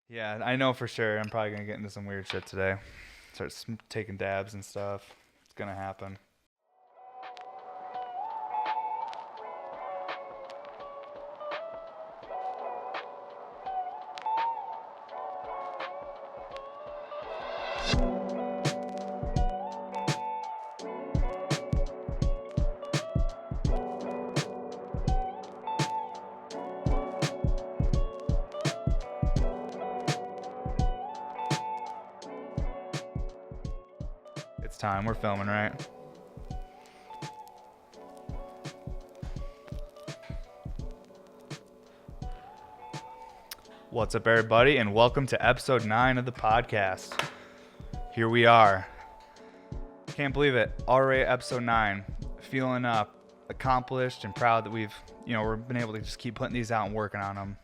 Yeah, I know for sure. I'm probably gonna get into some weird shit today. Start taking dabs and stuff. It's gonna happen. It's time. We're filming, right? What's up, everybody, and welcome to episode 9 of the podcast. Here we are. Can't believe it. Already episode 9. Feeling accomplished and proud that we've been able to just keep putting these out and working on them.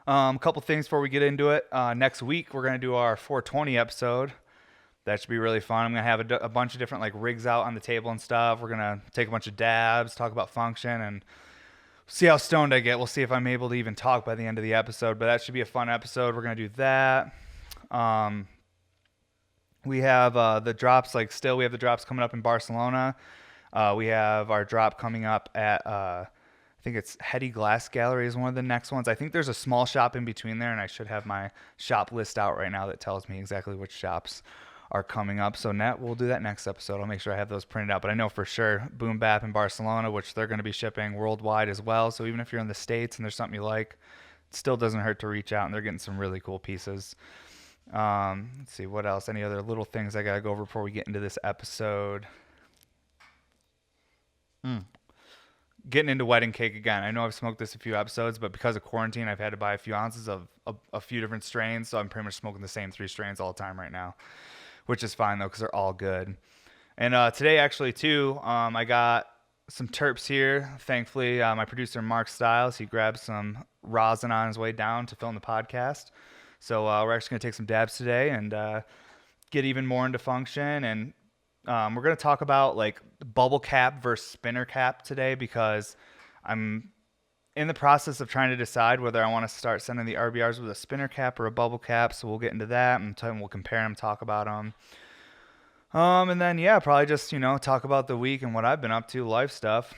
A couple things before we get into it. Next week we're gonna do our 420 episode. That should be really fun. I'm gonna have a bunch of different like rigs out on the table and stuff. We're gonna take a bunch of dabs, talk about function, and see how stoned I get. We'll see if I'm able to even talk by the end of the episode. But that should be a fun episode. We're gonna do that. We have the drops. We have the drops coming up in Barcelona. We have our drop coming up at I think it's Hetty Glass Gallery is one of the next ones. I think there's a small shop in between there, and I should have my shop list out right now that tells me exactly which shops are coming up. So we'll do that next episode. I'll make sure I have those printed out. But I know for sure Boom Bap in Barcelona, which they're going to be shipping worldwide as well. So even if you're in the States and there's something you like, it still doesn't hurt to reach out, and they're getting some really cool pieces. Let's see, what else? Any other little things I got to go over before we get into this episode? Getting into wedding cake again. I know I've smoked this a few episodes, but because of quarantine, I've had to buy a few ounces of a few different strains. So I'm pretty much smoking the same 3 strains all the time right now, which is fine though, because they're all good. And today actually too, I got some terps here. Thankfully, my producer Mark Stiles, he grabbed some rosin on his way down to film the podcast. So we're actually gonna take some dabs today and get even more into function. And we're gonna talk about like bubble cap versus spinner cap today, because I'm in the process of trying to decide whether I want to start sending the RBRs with a spinner cap or a bubble cap. So we'll get into that and we'll compare them, talk about them. And then, yeah, probably just, talk about the week and what I've been up to, life stuff.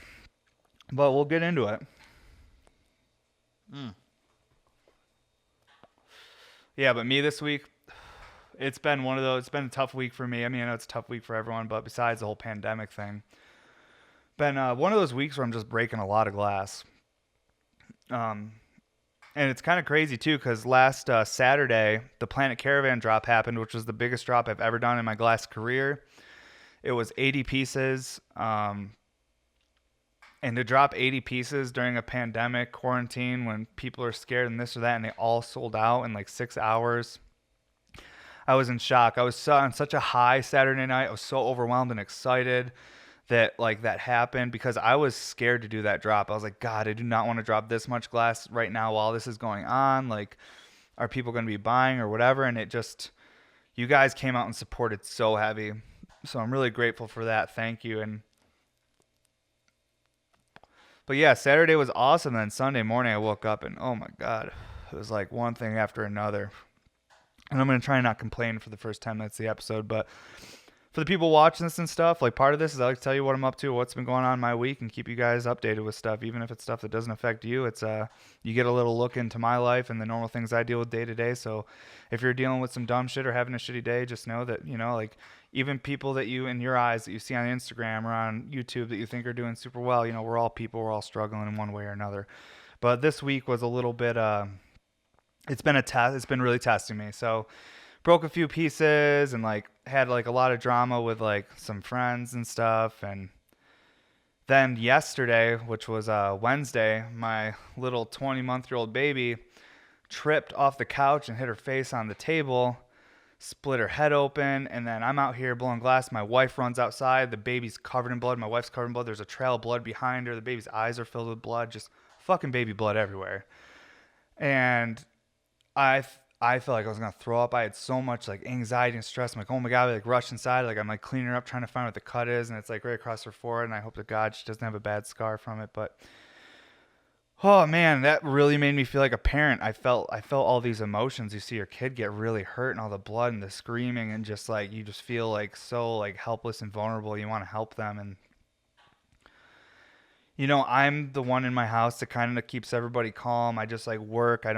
But we'll get into it. Yeah, but me this week, it's been it's been a tough week for me. I mean, I know it's a tough week for everyone, but besides the whole pandemic thing, been one of those weeks where I'm just breaking a lot of glass. And it's kind of crazy too, because last Saturday, the Planet Caravan drop happened, which was the biggest drop I've ever done in my glass career. It was 80 pieces. And to drop 80 pieces during a pandemic, quarantine, when people are scared and this or that, and they all sold out in like 6 hours, I was in shock. I was on such a high Saturday night. I was so overwhelmed and excited that that happened, because I was scared to do that drop. I was like, God, I do not want to drop this much glass right now while this is going on. Like, are people going to be buying or whatever? And you guys came out and supported so heavy. So I'm really grateful for that. Thank you. But yeah, Saturday was awesome. Then Sunday morning I woke up and oh my God, it was like one thing after another. And I'm going to try and not complain for the first 10 minutes of the episode, but for the people watching this and stuff, like, part of this is I like to tell you what I'm up to, what's been going on in my week, and keep you guys updated with stuff, even if it's stuff that doesn't affect you. It's you get a little look into my life and the normal things I deal with day to day. So if you're dealing with some dumb shit or having a shitty day, just know that, like, even people that you, in your eyes, that you see on Instagram or on YouTube that you think are doing super well, we're all people, we're all struggling in one way or another. But this week was a little bit it's been a test. It's been really testing me. So broke a few pieces and like had like a lot of drama with like some friends and stuff. And then yesterday, which was Wednesday, my little 20-month-old baby tripped off the couch and hit her face on the table, split her head open. And then I'm out here blowing glass. My wife runs outside. The baby's covered in blood. My wife's covered in blood. There's a trail of blood behind her. The baby's eyes are filled with blood, just fucking baby blood everywhere. And I felt like I was gonna throw up. I had so much like anxiety and stress. I'm like, oh my God, I like rushed inside. Like, I'm like cleaning her up, trying to find what the cut is, and it's like right across her forehead. And I hope to God she doesn't have a bad scar from it. But Oh man, that really made me feel like a parent. I felt all these emotions. You see your kid get really hurt and all the blood and the screaming and just like you just feel like so like helpless and vulnerable. You want to help them and I'm the one in my house that kind of keeps everybody calm. I just like work. I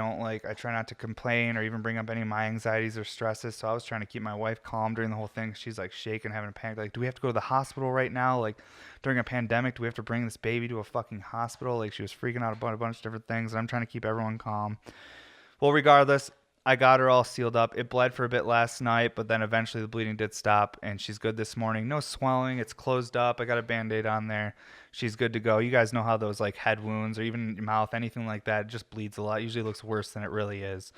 try not to complain or even bring up any of my anxieties or stresses. So I was trying to keep my wife calm during the whole thing. She's like shaking, having a panic. Like, do we have to go to the hospital right now? Like, during a pandemic, do we have to bring this baby to a fucking hospital? Like, she was freaking out about a bunch of different things. And I'm trying to keep everyone calm. Well, regardless, I got her all sealed up. It bled for a bit last night, but then eventually the bleeding did stop, and she's good this morning. No swelling. It's closed up. I got a Band-Aid on there. She's good to go. You guys know how those like head wounds or even your mouth, anything like that, it just bleeds a lot. Usually looks worse than it really is.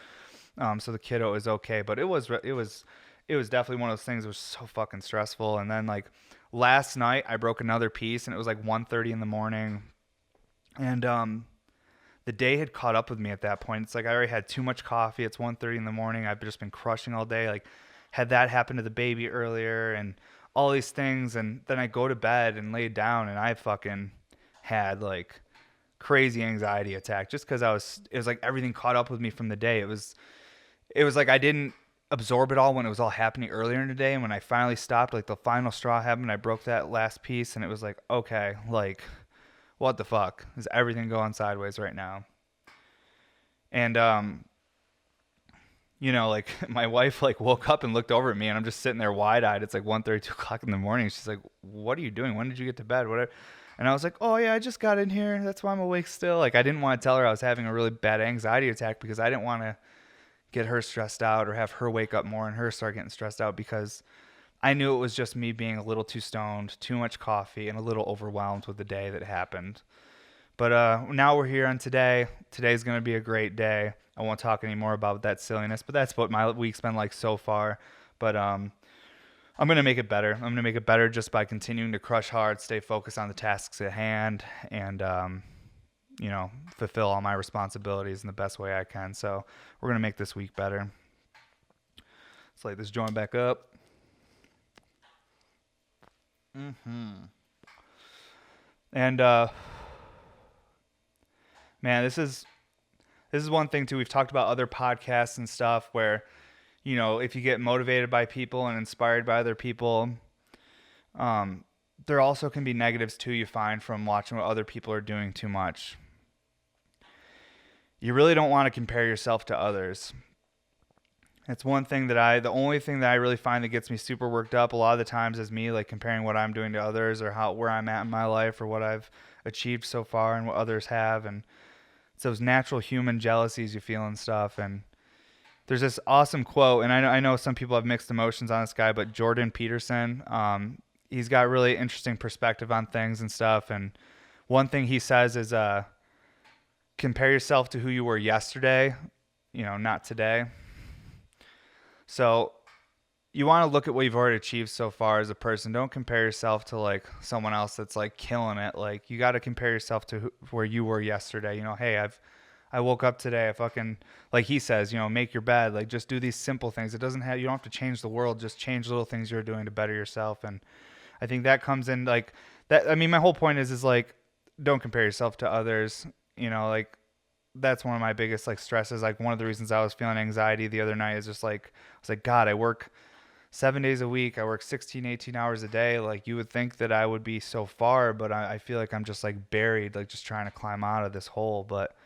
So the kiddo is okay, but it was definitely one of those things that was so fucking stressful. And then like last night, I broke another piece, and it was like 1:30 in the morning, and the day had caught up with me at that point. It's like I already had too much coffee. It's 1:30 in the morning. I've just been crushing all day. Like had that happen to the baby earlier and all these things. And then I go to bed and lay down and I fucking had like crazy anxiety attack just because it was like everything caught up with me from the day. It was like I didn't absorb it all when it was all happening earlier in the day. And when I finally stopped, like the final straw happened, I broke that last piece and it was like, okay, like what the fuck is everything going sideways right now? And like my wife like woke up and looked over at me and I'm just sitting there wide-eyed. It's like 1:30, 2 o'clock in the morning. She's like, what are you doing? When did you get to bed? Whatever. And I was like, oh yeah, I just got in here. That's why I'm awake still. Like I didn't want to tell her I was having a really bad anxiety attack because I didn't want to get her stressed out or have her wake up more and her start getting stressed out because I knew it was just me being a little too stoned, too much coffee, and a little overwhelmed with the day that happened. But now we're here on today. Today's going to be a great day. I won't talk anymore about that silliness, but that's what my week's been like so far. But I'm going to make it better. I'm going to make it better just by continuing to crush hard, stay focused on the tasks at hand, and, fulfill all my responsibilities in the best way I can. So we're going to make this week better. Let's light this joint back up. And, man, this is one thing too. We've talked about other podcasts and stuff where, if you get motivated by people and inspired by other people, there also can be negatives too you find from watching what other people are doing too much. You really don't want to compare yourself to others. It's one thing the only thing that I really find that gets me super worked up a lot of the times is me like comparing what I'm doing to others or where I'm at in my life or what I've achieved so far and what others have. And it's those natural human jealousies you feel and stuff. And there's this awesome quote, and I know some people have mixed emotions on this guy, but Jordan Peterson, he's got really interesting perspective on things and stuff. And one thing he says is, compare yourself to who you were yesterday, not today. So you want to look at what you've already achieved so far as a person. Don't compare yourself to like someone else that's like killing it. Like you got to compare yourself to where you were yesterday. Hey, I woke up today. I fucking, like he says, make your bed. Like just do these simple things. You don't have to change the world. Just change little things you're doing to better yourself. And I think that comes in like that. I mean, my whole point is like, don't compare yourself to others. Like that's one of my biggest like stresses. Like one of the reasons I was feeling anxiety the other night is just like, I was like, God, I work 7 days a week. I work 16, 18 hours a day. Like you would think that I would be so far, but I feel like I'm just like buried, like just trying to climb out of this hole. But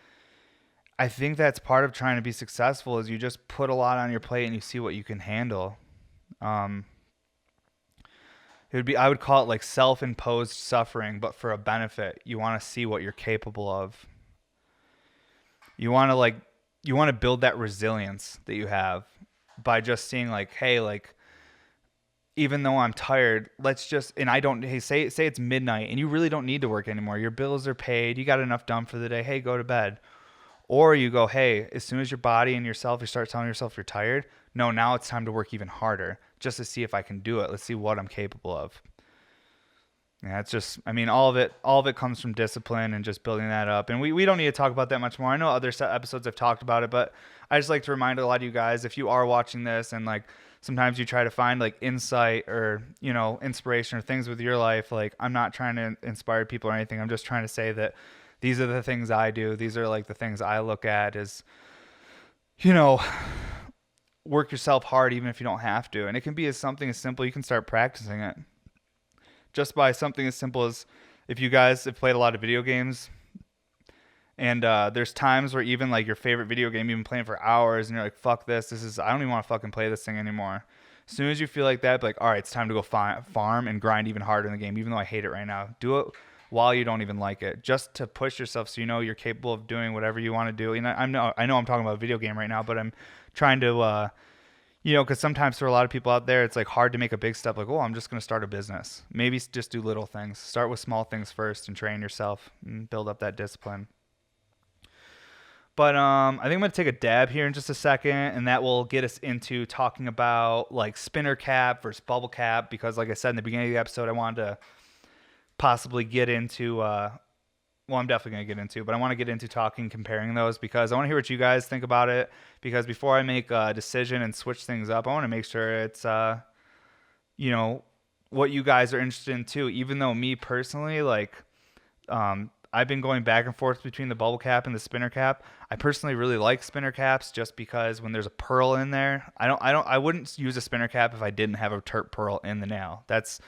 I think that's part of trying to be successful is you just put a lot on your plate and you see what you can handle. I would call it like self-imposed suffering, but for a benefit. You want to see what you're capable of. You want to build that resilience that you have by just seeing like, hey, like, even though I'm tired, say it's midnight and you really don't need to work anymore. Your bills are paid. You got enough done for the day. Hey, go to bed. Or you go, hey, as soon as your body and yourself, you start telling yourself you're tired. No, now it's time to work even harder just to see if I can do it. Let's see what I'm capable of. Yeah, it's just, I mean, all of it comes from discipline and just building that up. And we don't need to talk about that much more. I know other episodes have talked about it, but I just like to remind a lot of you guys, if you are watching this and like sometimes you try to find like insight or, inspiration or things with your life, like I'm not trying to inspire people or anything. I'm just trying to say that these are the things I do. These are like the things I look at is, you know, work yourself hard even if you don't have to. And it can be something as simple, you can start practicing it just by something as simple as, if you guys have played a lot of video games, and there's times where even like your favorite video game, you've been playing for hours and you're like, fuck this, I don't even want to fucking play this thing anymore. As soon as you feel like that, be like, all right, it's time to go farm and grind even harder in the game, even though I hate it right now. Do it while you don't even like it, just to push yourself so you know you're capable of doing whatever you want to do. And I know I'm talking about a video game right now, but I'm trying to, because sometimes for a lot of people out there, it's like hard to make a big step. Like, oh, I'm just going to start a business. Maybe just do little things. Start with small things first and train yourself and build up that discipline. But I think I'm going to take a dab here in just a second, and that will get us into talking about like spinner cap versus bubble cap, because like I said in the beginning of the episode, I wanted to possibly get into, well, I'm definitely going to get into, but I want to get into comparing those, because I want to hear what you guys think about it, because before I make a decision and switch things up, I want to make sure it's, what you guys are interested in too, even though me personally, like, I've been going back and forth between the bubble cap and the spinner cap. I personally really like spinner caps just because when there's a pearl in there, I wouldn't use a spinner cap if I didn't have a terp pearl in the nail. That's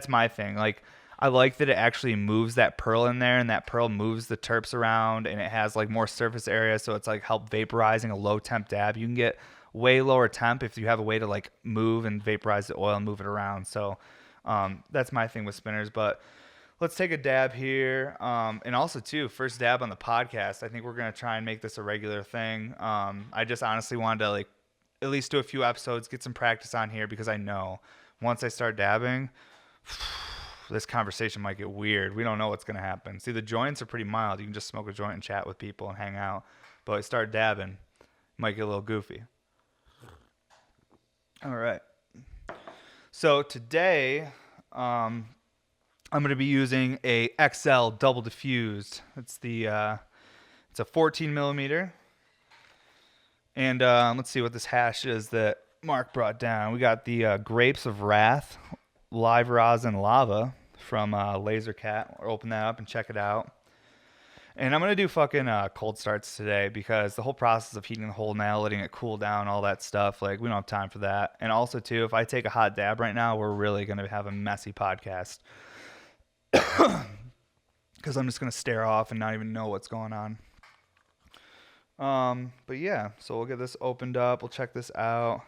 my thing. Like, I like that it actually moves that pearl in there, and that pearl moves the terps around, and it has like more surface area, so it's like help vaporizing a low temp dab. You can get way lower temp if you have a way to like move and vaporize the oil and move it around. So that's my thing with spinners. But let's take a dab here. And also too, first dab on the podcast. I think we're going to try and make this a regular thing. I just honestly wanted to like at least do a few episodes, get some practice on here, because I know once I start dabbing, this conversation might get weird. We don't know what's going to happen. See, the joints are pretty mild. You can just smoke a joint and chat with people and hang out. But I start dabbing, it might get a little goofy. All right. So today, I'm going to be using a XL double diffused. It's it's a 14 millimeter. And let's see what this hash is that Mark brought down. We got the Grapes of Wrath live rosin lava from Laser Cat. We'll open that up and check it out. And I'm going to do fucking cold starts today, because the whole process of heating the whole nail, letting it cool down, all that stuff, like, we don't have time for that. And also too, if I take a hot dab right now, we're really going to have a messy podcast. Because I'm just going to stare off and not even know what's going on. But yeah, so we'll get this opened up. We'll check this out.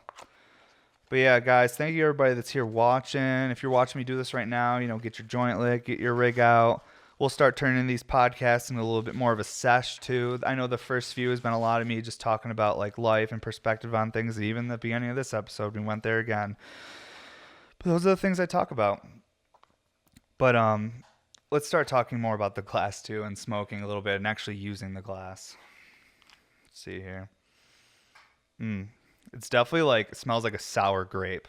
But yeah, guys, thank you everybody that's here watching. If you're watching me do this right now, get your joint lit, get your rig out. We'll start turning these podcasts into a little bit more of a sesh too. I know the first few has been a lot of me just talking about like life and perspective on things. Even the beginning of this episode, we went there again. But those are the things I talk about. But let's start talking more about the glass too, and smoking a little bit and actually using the glass. Let's see here. It's definitely like, it smells like a sour grape.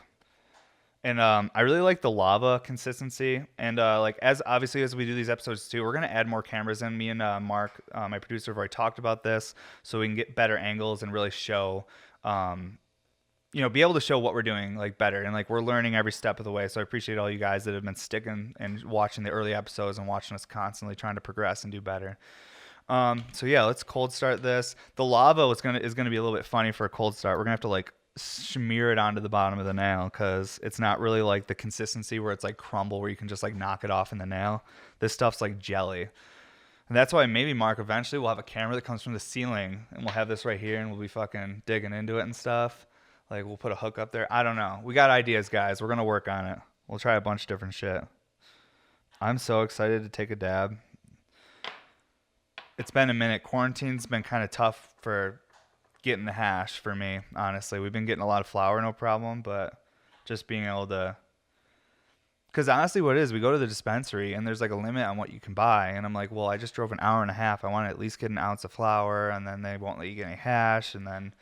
And I really like the lava consistency. And like, as obviously as we do these episodes too, we're going to add more cameras in. Me and Mark, my producer, have already talked about this, so we can get better angles and really show, be able to show what we're doing like better. And like, we're learning every step of the way. So I appreciate all you guys that have been sticking and watching the early episodes and watching us constantly trying to progress and do better. So yeah, let's cold start this. The lava is gonna be a little bit funny for a cold start. We're gonna have to like smear it onto the bottom of the nail, because it's not really like the consistency where it's like crumble, where you can just like knock it off in the nail. This stuff's like jelly. And that's why maybe, Mark, eventually we'll have a camera that comes from the ceiling, and we'll have this right here, and we'll be fucking digging into it and stuff. Like, we'll put a hook up there. I don't know. We got ideas, guys. We're gonna work on it. We'll try a bunch of different shit. I'm so excited to take a dab. It's been a minute. Quarantine's been kind of tough for getting the hash for me, honestly. We've been getting a lot of flour, no problem, but just being able to, because honestly what it is, we go to the dispensary and there's like a limit on what you can buy, and I'm like, well, I just drove an hour and a half. I want to at least get an ounce of flour, and then they won't let you get any hash, and then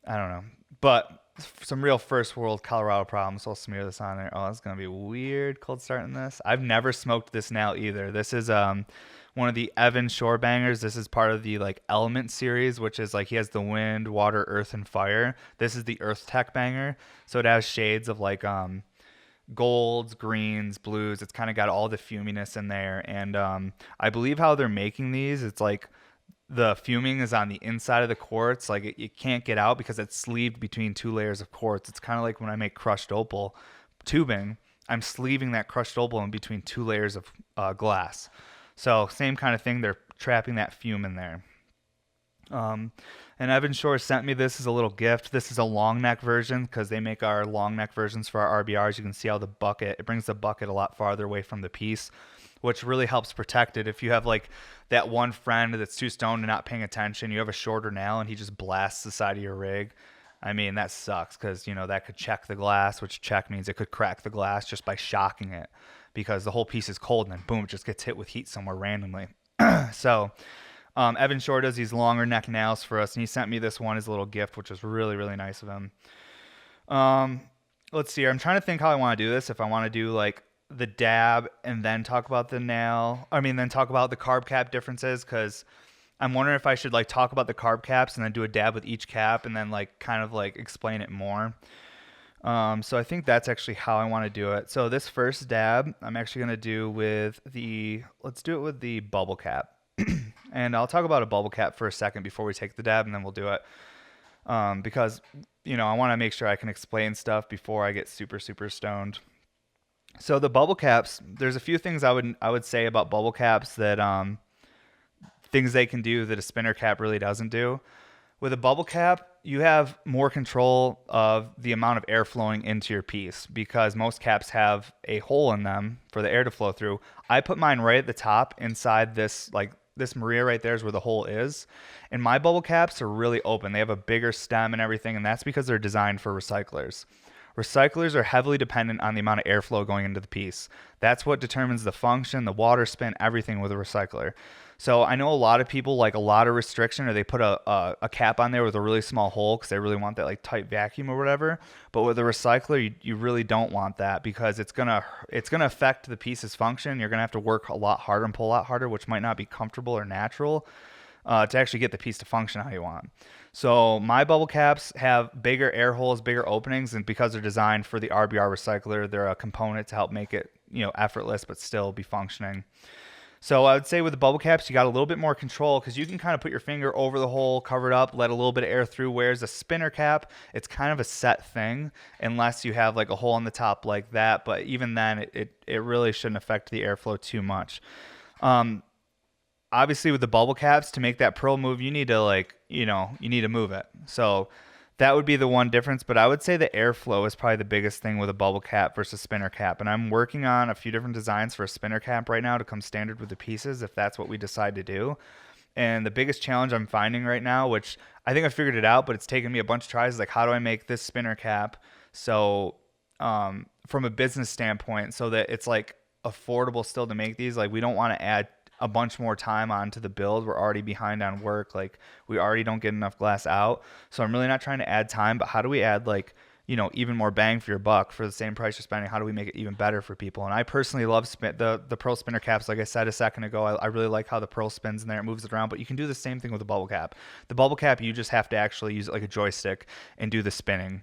I don't know. But some real first world Colorado problems, so I'll smear this on there. Oh, it's going to be weird cold starting this. I've never smoked this nail either. This is one of the Evan Shore bangers. This is part of the like Element series, which is like, he has the wind, water, earth, and fire. This is the Earth Tech banger, so it has shades of like golds, greens, blues. It's kind of got all the fuminess in there. And I believe how they're making these, it's like the fuming is on the inside of the quartz. Like it can't get out because it's sleeved between two layers of quartz. It's kind of like when I make crushed opal tubing, I'm sleeving that crushed opal in between two layers of glass. So same kind of thing. They're trapping that fume in there. Um, and Evan Shore sent me this as a little gift. This is a long neck version because they make our long neck versions for our RBRs. You can see how it brings the bucket a lot farther away from the piece, which really helps protect it. If you have like that one friend that's too stoned and not paying attention, you have a shorter nail and he just blasts the side of your rig. I mean, that sucks because, that could check the glass, which check means it could crack the glass just by shocking it because the whole piece is cold and then boom, it just gets hit with heat somewhere randomly. So, Evan Shore does these longer neck nails for us, and he sent me this one as a little gift, which was really, really nice of him. Let's see here. I'm trying to think how I want to do this. If I want to do like the dab and then talk about the nail, then talk about the carb cap differences, because I'm wondering if I should like talk about the carb caps and then do a dab with each cap and then like kind of like explain it more. So I think that's actually how I want to do it. So this first dab, I'm actually going to do let's do it with the bubble cap. And I'll talk about a bubble cap for a second before we take the dab, and then we'll do it. Because, I want to make sure I can explain stuff before I get super, super stoned. So the bubble caps, there's a few things I would say about bubble caps that things they can do that a spinner cap really doesn't do. With a bubble cap, you have more control of the amount of air flowing into your piece because most caps have a hole in them for the air to flow through. I put mine right at the top inside this Maria right there is where the hole is. And my bubble caps are really open. They have a bigger stem and everything, and that's because they're designed for recyclers. Recyclers are heavily dependent on the amount of airflow going into the piece. That's what determines the function, the water spin, everything with a recycler. So I know a lot of people like a lot of restriction, or they put a cap on there with a really small hole because they really want that like tight vacuum or whatever. But with a recycler, you really don't want that because it's gonna affect the piece's function. You're gonna have to work a lot harder and pull a lot harder, which might not be comfortable or natural to actually get the piece to function how you want. So my bubble caps have bigger air holes, bigger openings, and because they're designed for the RBR recycler, they're a component to help make it effortless but still be functioning. So I would say with the bubble caps, you got a little bit more control because you can kind of put your finger over the hole, cover it up, let a little bit of air through. Whereas a spinner cap, it's kind of a set thing unless you have like a hole on the top like that. But even then, it really shouldn't affect the airflow too much. Obviously with the bubble caps, to make that pearl move, you need to you need to move it. So that would be the one difference, but I would say the airflow is probably the biggest thing with a bubble cap versus spinner cap. And I'm working on a few different designs for a spinner cap right now to come standard with the pieces if that's what we decide to do. And the biggest challenge I'm finding right now, which I think I figured it out, but it's taken me a bunch of tries, is like how do I make this spinner cap so from a business standpoint so that it's like affordable still to make these. Like we don't want to add a bunch more time onto the build. We're already behind on work. Like we already don't get enough glass out. So I'm really not trying to add time, but how do we add like, even more bang for your buck for the same price you're spending? How do we make it even better for people? And I personally love the Pearl spinner caps. Like I said a second ago, I really like how the Pearl spins in there. It moves it around, but you can do the same thing with a bubble cap. The bubble cap, you just have to actually use it like a joystick and do the spinning.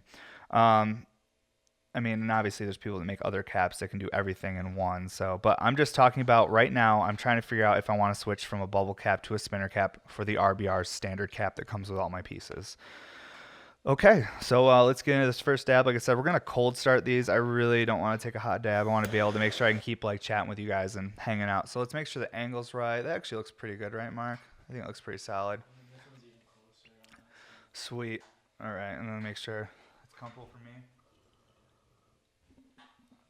And obviously there's people that make other caps that can do everything in one. So, but I'm just talking about right now, I'm trying to figure out if I want to switch from a bubble cap to a spinner cap for the RBR standard cap that comes with all my pieces. Okay, so let's get into this first dab. Like I said, we're going to cold start these. I really don't want to take a hot dab. I want to be able to make sure I can keep like chatting with you guys and hanging out. So let's make sure the angle's right. That actually looks pretty good, right, Mark? I think it looks pretty solid. Sweet. All right, and then make sure it's comfortable for me.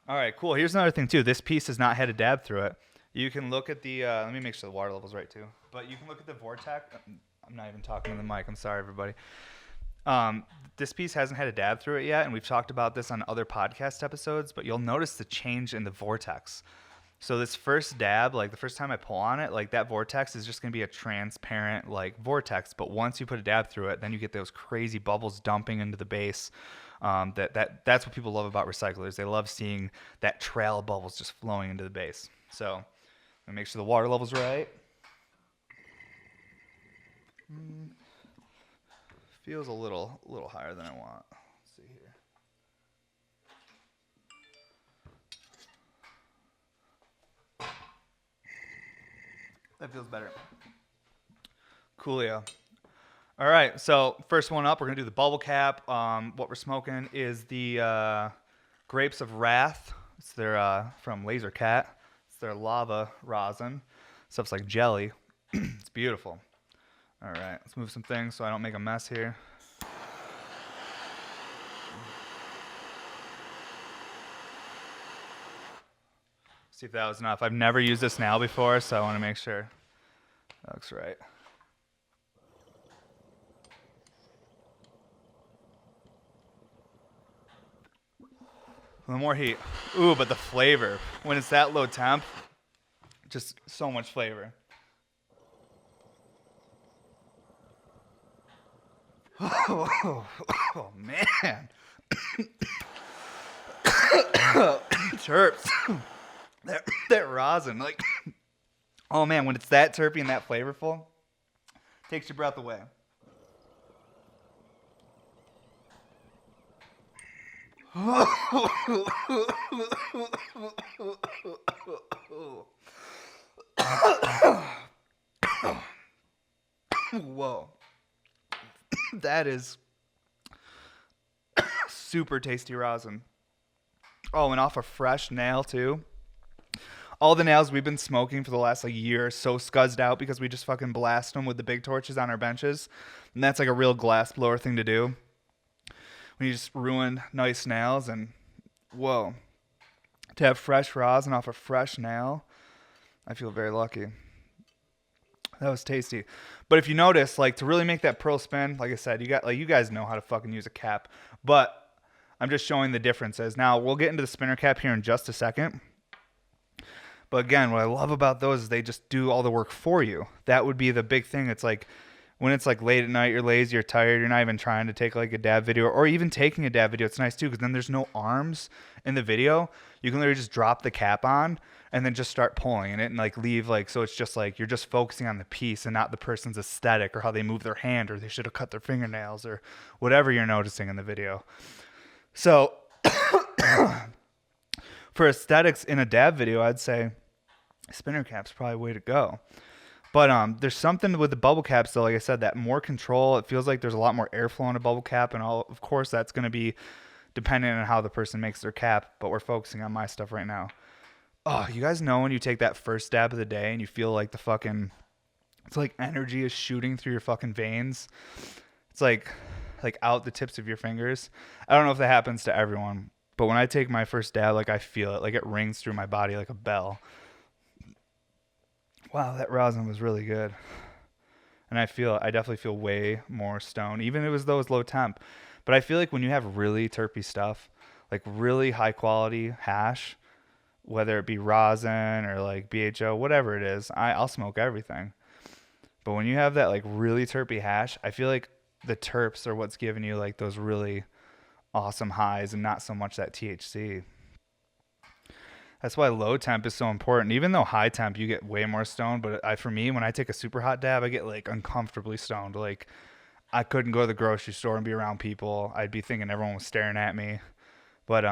All right, cool. Here's another thing too. This piece has not had a dab through it. You can look at the, let me make sure the water level's right too. But you can look at the vortex. I'm not even talking to the mic. I'm sorry, everybody. This piece hasn't had a dab through it yet, and we've talked about this on other podcast episodes, but you'll notice the change in the vortex. So this first dab, like the first time I pull on it, like that vortex is just going to be a transparent like vortex. But once you put a dab through it, then you get those crazy bubbles dumping into the base. That's what people love about recyclers. They love seeing that trail of bubbles just flowing into the base. So I'm gonna make sure the water level's right. Feels a little higher than I want. Let's see here. That feels better. Coolio. All right, so first one up, we're gonna do the bubble cap. What we're smoking is the Grapes of Wrath. It's their from Laser Cat. It's their lava rosin. Stuff's like jelly. It's beautiful. All right, let's move some things so I don't make a mess here. See if that was enough. I've never used this nail before, so I want to make sure that looks right. A little more heat. Ooh, but the flavor. When it's that low temp, just so much flavor. Oh, man. Terps. that rosin, like, oh man, when it's that terpy and that flavorful, takes your breath away. Whoa. That is super tasty rosin. Oh, and off a fresh nail too. All the nails we've been smoking for the last like year are so scuzzed out because we just fucking blast them with the big torches on our benches. And that's like a real glass blower thing to do. When you just ruin nice nails, and whoa. To have fresh rosin off a fresh nail, I feel very lucky. That was tasty. But if you notice, like, to really make that pearl spin, like I said, you guys know how to fucking use a cap. But I'm just showing the differences. Now, we'll get into the spinner cap here in just a second. But again, what I love about those is they just do all the work for you. That would be the big thing. It's like when it's like late at night, you're lazy, you're tired, you're not even trying to take like a dab video, or even taking a dab video. It's nice too because then there's no arms in the video. You can literally just drop the cap on and then just start pulling in it and like leave, like, so it's just like you're just focusing on the piece and not the person's aesthetic or how they move their hand or they should have cut their fingernails or whatever you're noticing in the video. So for aesthetics in a dab video, I'd say spinner cap's probably the way to go. But there's something with the bubble caps, though, like I said, that more control. It feels like there's a lot more airflow in a bubble cap, and all, of course, that's going to be dependent on how the person makes their cap, but we're focusing on my stuff right now. Oh, you guys know when you take that first dab of the day and you feel like the fucking, it's like energy is shooting through your fucking veins. It's like out the tips of your fingers. I don't know if that happens to everyone, but when I take my first dab, like I feel it, like it rings through my body like a bell. Wow, that rosin was really good. And I definitely feel way more stoned, even if it was those low temp. But I feel like when you have really terpy stuff, like really high quality hash, whether it be rosin or like BHO, whatever it is, I'll smoke everything. But when you have that like really terpy hash, I feel like the terps are what's giving you like those really awesome highs and not so much that THC. That's why low temp is so important. Even though high temp, you get way more stoned. But for me, when I take a super hot dab, I get like uncomfortably stoned. Like I couldn't go to the grocery store and be around people. I'd be thinking everyone was staring at me. But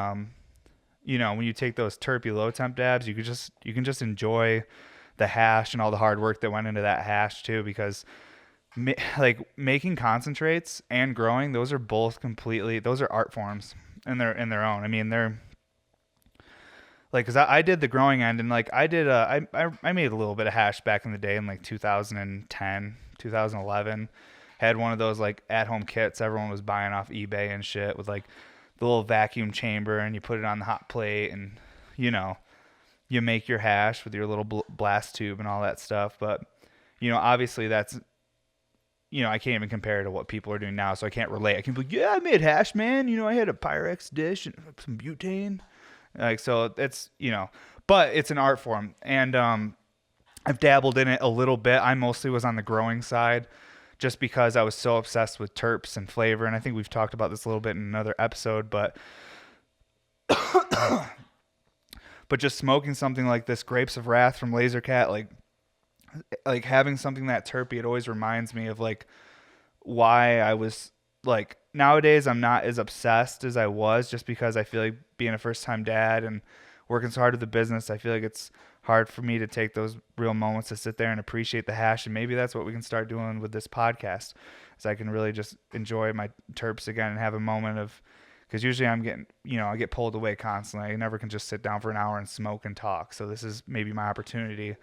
you know, when you take those terpy low temp dabs, you can just enjoy the hash and all the hard work that went into that hash too. Because like making concentrates and growing, those are both those are art forms in their own. I mean, they're like, cause I did the growing end and like I made a little bit of hash back in the day in like 2010, 2011. Had one of those like at home kits everyone was buying off eBay and shit with like the little vacuum chamber and you put it on the hot plate and you know, you make your hash with your little blast tube and all that stuff. But you know, obviously that's, you know, I can't even compare it to what people are doing now. So I can't relate. I can be like, yeah, I made hash, man. You know, I had a Pyrex dish and some butane. Like, so it's, you know, but it's an art form and, I've dabbled in it a little bit. I mostly was on the growing side just because I was so obsessed with terps and flavor. And I think we've talked about this a little bit in another episode, but just smoking something like this Grapes of Wrath from Laser Cat, like having something that terpy, it always reminds me of like why I was like, nowadays I'm not as obsessed as I was just because I feel like being a first time dad and working so hard with the business, I feel like it's hard for me to take those real moments to sit there and appreciate the hash. And maybe that's what we can start doing with this podcast, is I can really just enjoy my terps again and have a moment of, because usually I'm getting, I get pulled away constantly. I never can just sit down for an hour and smoke and talk. So this is maybe my opportunity.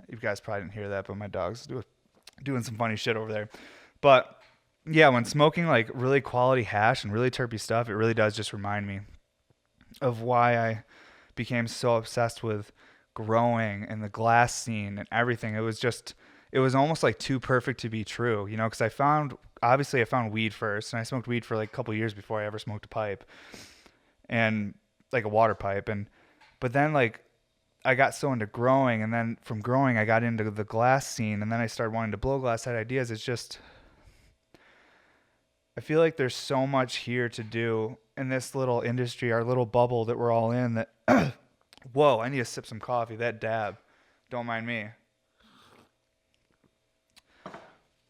You guys probably didn't hear that, but my dog's doing some funny shit over there. But yeah, when smoking like really quality hash and really terpy stuff, it really does just remind me of why I became so obsessed with growing and the glass scene and everything. It was almost like too perfect to be true, because I found weed first, and I smoked weed for like a couple years before I ever smoked a pipe, and like a water pipe. But then like I got so into growing, and then from growing I got into the glass scene, and then I started wanting to blow glass, had ideas. It's just, I feel like there's so much here to do in this little industry, our little bubble that we're all in, that whoa, I need to sip some coffee. That dab, don't mind me.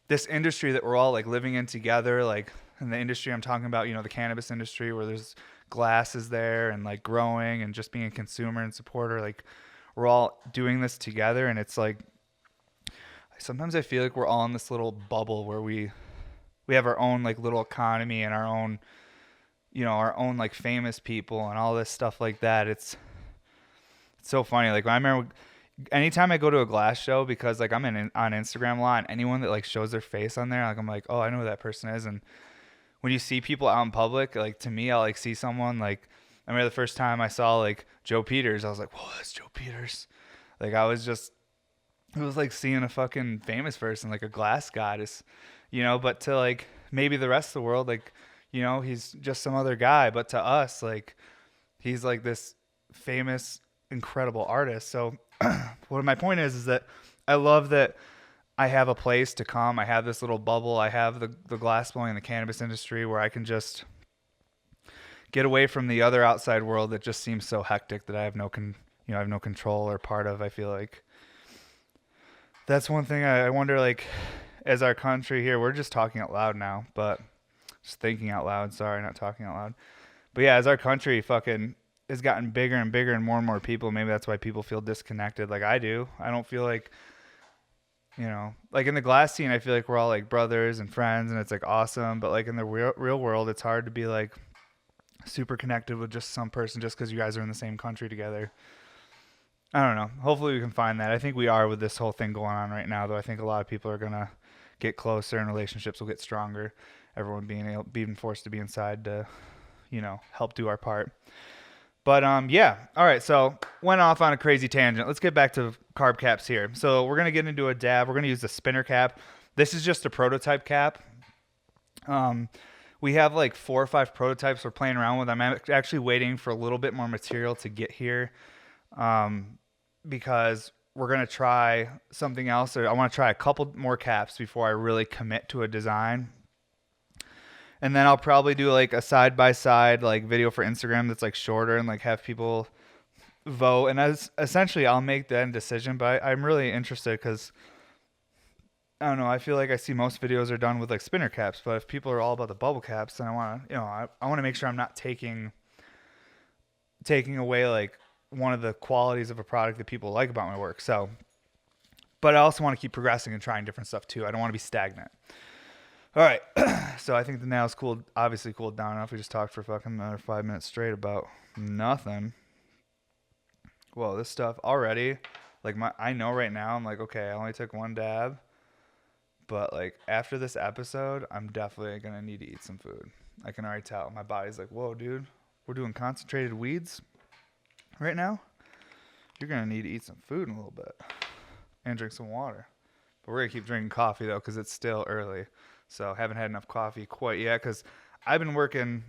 This industry that we're all like living in together, like in the industry I'm talking about, the cannabis industry, where there's glasses there and like growing and just being a consumer and supporter, like we're all doing this together. And it's like, sometimes I feel like we're all in this little bubble where we have our own like little economy and our own, our own like famous people and all this stuff like that. It's so funny. Like I remember anytime I go to a glass show, because like I'm on Instagram a lot, and anyone that like shows their face on there, like I'm like, oh, I know who that person is. And when you see people out in public, like to me, I'll like see someone, like I remember the first time I saw like Joe Peters, I was like, whoa, that's Joe Peters. Like it was like seeing a fucking famous person, like a glass goddess, but to like maybe the rest of the world, like, he's just some other guy. But to us, like he's like this famous, incredible artist. So what my point is that I love that I have a place to come. I have this little bubble. I have the glass blowing in the cannabis industry where I can just get away from the other outside world that just seems so hectic that I have no control or part of. I feel like that's one thing I wonder, like, as our country here, we're just talking out loud now, but just thinking out loud. Sorry, not talking out loud. But yeah, as our country fucking has gotten bigger and bigger and more people, maybe that's why people feel disconnected. Like I do. I don't feel like, like in the glass scene, I feel like we're all like brothers and friends, and it's like awesome. But like in the real world, it's hard to be like super connected with just some person just because you guys are in the same country together. I don't know. Hopefully we can find that. I think we are with this whole thing going on right now, though. I think a lot of people are going to get closer and relationships will get stronger. Everyone being forced to be inside to, help do our part. But yeah. All right. So went off on a crazy tangent. Let's get back to carb caps here. So we're going to get into a dab. We're going to use the spinner cap. This is just a prototype cap. We have like 4 or 5 prototypes we're playing around with. I'm actually waiting for a little bit more material to get here. Because we're going to try something else. I want to try a couple more caps before I really commit to a design. And then I'll probably do like a side-by-side like video for Instagram that's like shorter and like have people vote. And essentially I'll make the end decision, but I'm really interested because I don't know. I feel like I see most videos are done with like spinner caps, but if people are all about the bubble caps, then I want to, I want to make sure I'm not taking away like one of the qualities of a product that people like about my work. So, but I also want to keep progressing and trying different stuff too. I don't want to be stagnant. All right. So I think the nails obviously cooled down enough. We just talked for fucking another 5 minutes straight about nothing. Whoa, this stuff already, like I know right now, I'm like, okay, I only took one dab, but like after this episode, I'm definitely going to need to eat some food. I can already tell. My body's like, whoa, dude, we're doing concentrated weeds right now. You're going to need to eat some food in a little bit and drink some water. But we're going to keep drinking coffee, though, because it's still early. So haven't had enough coffee quite yet because I've been working,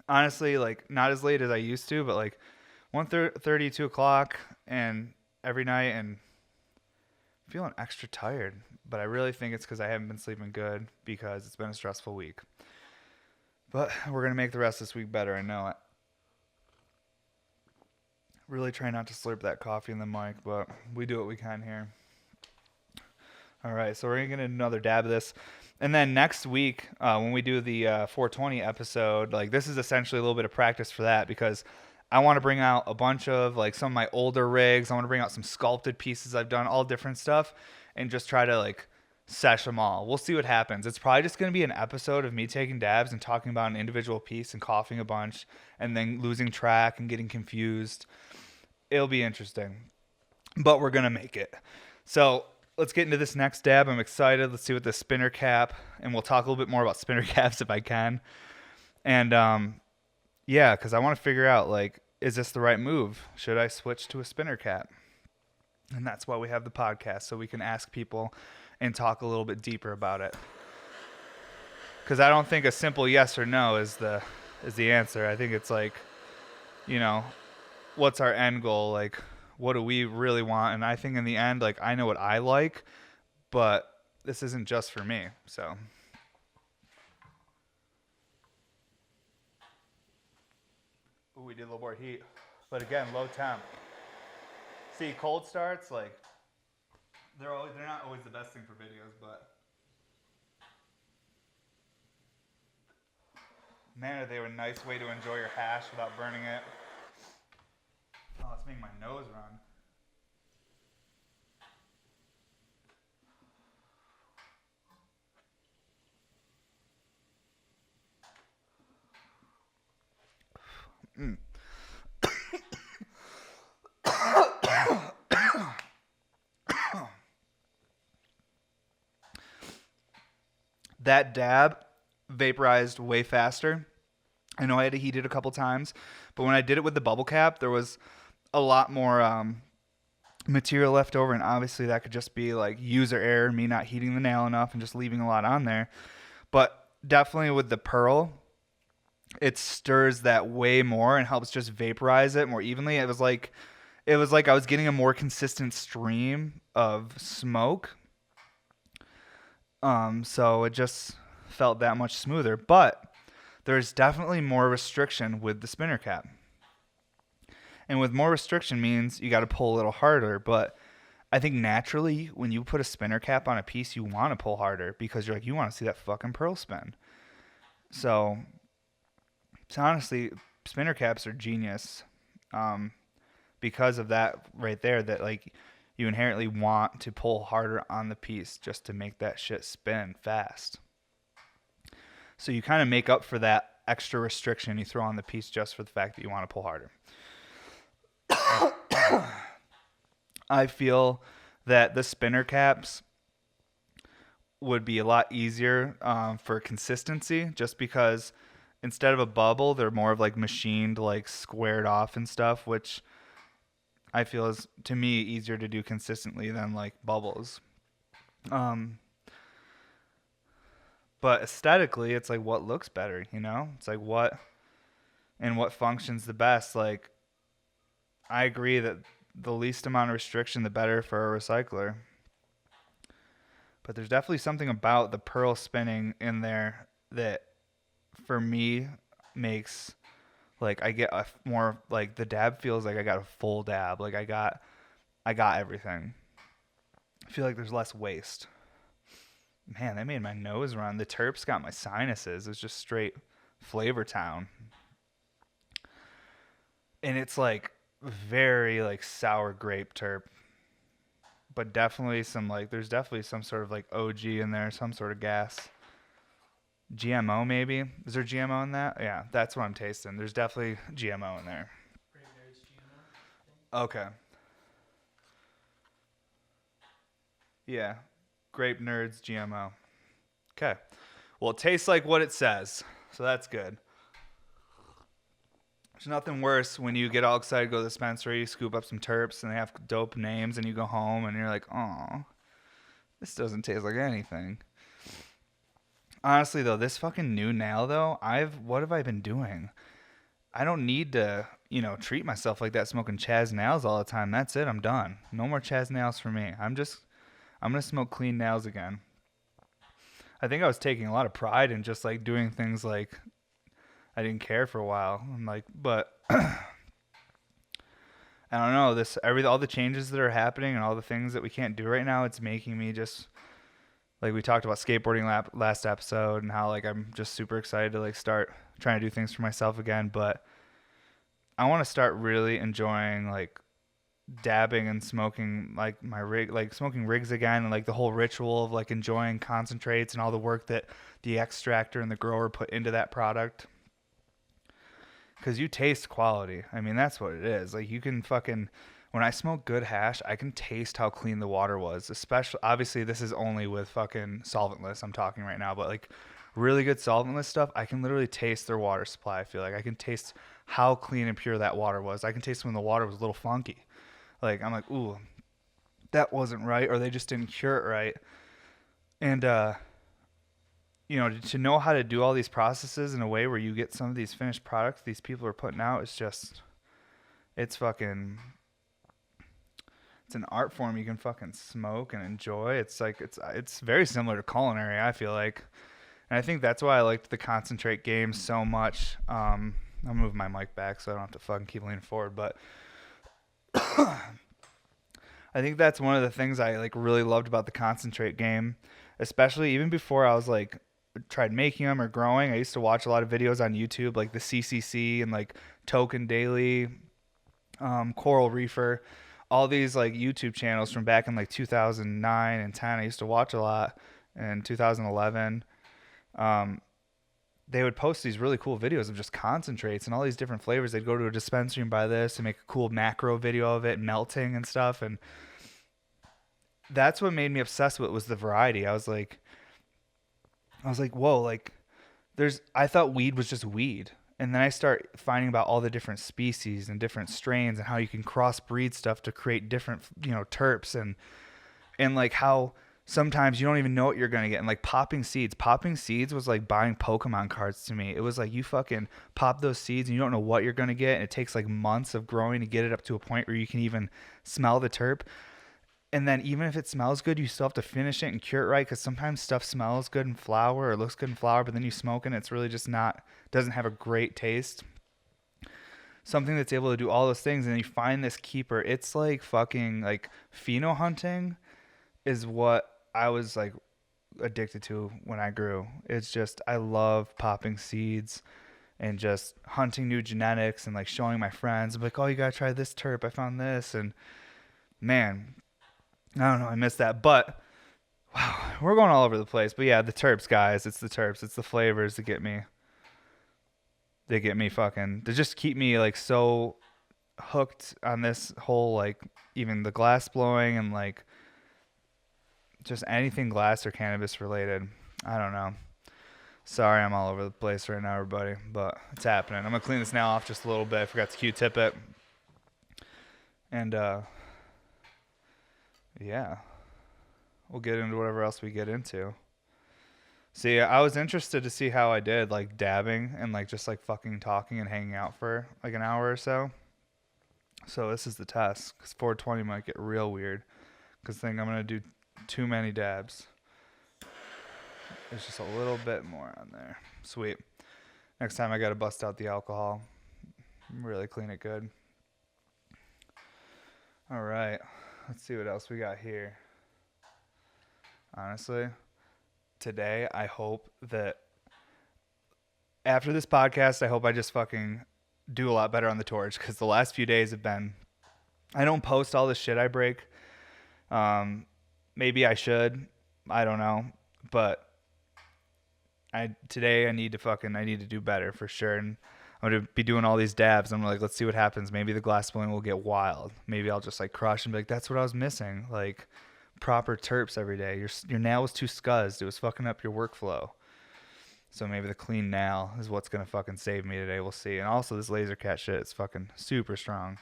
honestly, like not as late as I used to, but like 1:30, 2 o'clock and every night, and feeling extra tired. But I really think it's because I haven't been sleeping good because it's been a stressful week. But we're going to make the rest of this week better. I know it. Really try not to slurp that coffee in the mic, but we do what we can here. All right, so we're going to get another dab of this. And then next week, when we do the 420 episode, like this is essentially a little bit of practice for that because I want to bring out a bunch of like some of my older rigs. I want to bring out some sculpted pieces I've done, all different stuff, and just try to like sesh them all. We'll see what happens. It's probably just going to be an episode of me taking dabs and talking about an individual piece and coughing a bunch and then losing track and getting confused. It'll be interesting, but we're going to make it. So let's get into this next dab. I'm excited. Let's see what the spinner cap, and we'll talk a little bit more about spinner caps if I can. And yeah, because I want to figure out, like, is this the right move? Should I switch to a spinner cap? And that's why we have the podcast, so we can ask people and talk a little bit deeper about it. Because I don't think a simple yes or no is the answer. I think it's like, you know, what's our end goal? Like, what do we really want? And I think in the end, like, I know what I like, but this isn't just for me. So ooh, we did a little more heat, but again, low temp. See, cold starts, like, they're not always the best thing for videos, but man, are they a nice way to enjoy your hash without burning it. Oh, it's making my nose run. That dab vaporized way faster. I know I had to heat it a couple times, but when I did it with the bubble cap, there was a lot more material left over, and obviously that could just be like user error, me not heating the nail enough and just leaving a lot on there. But definitely with the pearl, it stirs that way more and helps just vaporize it more evenly. It was like I was getting a more consistent stream of smoke. So it just felt that much smoother. But there's definitely more restriction with the spinner cap. And with more restriction means you got to pull a little harder. But I think naturally when you put a spinner cap on a piece, you want to pull harder because you're like, you want to see that fucking pearl spin. So honestly, spinner caps are genius because of that right there, that like you inherently want to pull harder on the piece just to make that shit spin fast. So you kind of make up for that extra restriction you throw on the piece just for the fact that you want to pull harder. I feel that the spinner caps would be a lot easier for consistency just because instead of a bubble, they're more of like machined, like squared off and stuff, which I feel is, to me, easier to do consistently than like bubbles. But aesthetically, it's like what looks better, you know? It's like what functions the best. Like, I agree that the least amount of restriction, the better for a recycler. But there's definitely something about the pearl spinning in there that, for me, makes like I get a more like the dab feels like I got a full dab. Like I got everything. I feel like there's less waste. Man, that made my nose run. The terps got my sinuses. It's just straight flavor town. And it's like very like sour grape terp. But definitely some like there's definitely some sort of like OG in there, some sort of gas. GMO maybe? Is there GMO in that? Yeah, that's what I'm tasting. There's definitely GMO in there. Okay. Yeah. Grape Nerds GMO. Okay. Well, it tastes like what it says, so that's good. There's nothing worse when you get all excited, go to the dispensary, scoop up some terps, and they have dope names, and you go home, and you're like, oh, this doesn't taste like anything. Honestly, though, this fucking new nail, though, what have I been doing? I don't need to, treat myself like that smoking Chaz nails all the time. That's it. I'm done. No more Chaz nails for me. I'm going to smoke clean nails again. I think I was taking a lot of pride in just like doing things like I didn't care for a while. I'm like, but I don't know, all the changes that are happening and all the things that we can't do right now, it's making me just like we talked about skateboarding last episode and how like I'm just super excited to like start trying to do things for myself again, but I want to start really enjoying like dabbing and smoking like my rig, like smoking rigs again, and like the whole ritual of like enjoying concentrates and all the work that the extractor and the grower put into that product. Because you taste quality. I mean, that's what it is. Like you can fucking, when I smoke good hash, I can taste how clean the water was. Especially, obviously, this is only with fucking solventless. I'm talking right now, but like really good solventless stuff, I can literally taste their water supply. I feel like I can taste how clean and pure that water was. I can taste when the water was a little funky. Like I'm like, ooh, that wasn't right, or they just didn't cure it right. And you know, to know how to do all these processes in a way where you get some of these finished products these people are putting out is just, it's fucking, it's an art form you can fucking smoke and enjoy. It's like it's very similar to culinary, I feel like. And I think that's why I liked the concentrate game so much. I'll move my mic back so I don't have to fucking keep leaning forward, but I think that's one of the things I like really loved about the concentrate game, especially even before I was like tried making them or growing. I used to watch a lot of videos on YouTube, like the CCC and like Token Daily, Coral Reefer, all these like YouTube channels from back in like 2009 and 10. I used to watch a lot in 2011. Um, they would post these really cool videos of just concentrates and all these different flavors. They'd go to a dispensary and buy this and make a cool macro video of it melting and stuff. And that's what made me obsessed with it, was the variety. I was like, whoa, like I thought weed was just weed. And then I start finding about all the different species and different strains and how you can crossbreed stuff to create different, you know, terps and like how sometimes you don't even know what you're going to get. And like popping seeds was like buying Pokemon cards to me. It was like you fucking pop those seeds and you don't know what you're going to get. And it takes like months of growing to get it up to a point where you can even smell the terp. And then even if it smells good, you still have to finish it and cure it right, because sometimes stuff smells good in flower or looks good in flower, but then you smoke it and it's really just not, doesn't have a great taste. Something that's able to do all those things, and then you find this keeper. It's like fucking like pheno hunting is what I was like addicted to when I grew. It's just, I love popping seeds and just hunting new genetics and like showing my friends. I'm like, oh, you gotta try this terp. I found this, and man, I don't know. I missed that. But wow, we're going all over the place. But yeah, the terps, guys. It's the terps. It's the flavors that get me. They get me fucking. They just keep me like so hooked on this whole like even the glass blowing and like just anything glass or cannabis related. I don't know. Sorry, I'm all over the place right now, everybody, but it's happening. I'm gonna clean this now off just a little bit. I forgot to Q-tip it, and yeah. We'll get into whatever else we get into. See, I was interested to see how I did, like dabbing and like just like fucking talking and hanging out for like an hour or so. So this is the test, because 420 might get real weird, because I think I'm gonna do too many dabs. There's just a little bit more on there. Sweet. Next time I gotta bust out the alcohol, really clean it good. All right, let's see what else we got here. Honestly, today I hope that after this podcast, I hope I just fucking do a lot better on the torch, because the last few days have been, I don't post all the shit I break. Maybe I should, I don't know, but today I need to do better for sure. And I'm gonna be doing all these dabs. I'm like, let's see what happens. Maybe the glass blowing will get wild. Maybe I'll just like crush and be like, that's what I was missing. Like proper terps every day. Your nail was too scuzzed. It was fucking up your workflow. So maybe the clean nail is what's gonna fucking save me today. We'll see. And also this laser cat shit, it's fucking super strong.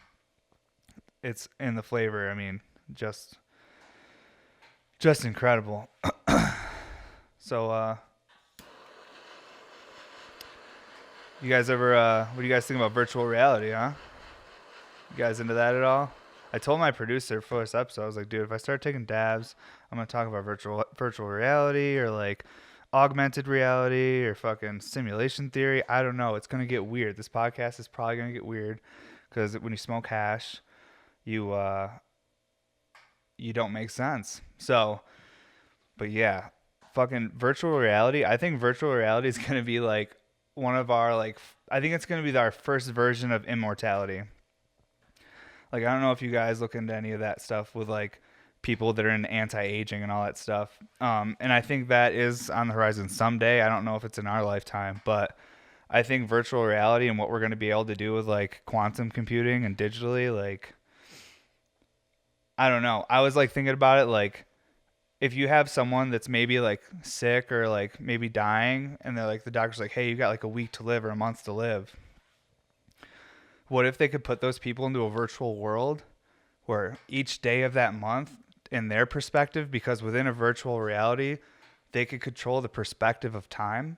It's in the flavor. I mean, just incredible. So you guys ever what do you guys think about virtual reality, huh? You guys into that at all? I told my producer for this episode, I was like, dude, if I start taking dabs, I'm gonna talk about virtual reality or like augmented reality or fucking simulation theory. I don't know. It's gonna get weird. This podcast is probably gonna get weird, because when you smoke hash, you don't make sense. So, but yeah, fucking virtual reality. I think virtual reality is gonna be like one of our like I think it's going to be our first version of immortality. Like I don't know if you guys look into any of that stuff with like people that are in anti-aging and all that stuff. And I think that is on the horizon someday. I don't know if it's in our lifetime, but I think virtual reality and what we're going to be able to do with like quantum computing and digitally, like I don't know. I was like thinking about it like if you have someone that's maybe like sick or like maybe dying and they're like the doctor's like, "Hey, you got like a week to live or a month to live." What if they could put those people into a virtual world where each day of that month in their perspective, because within a virtual reality, they could control the perspective of time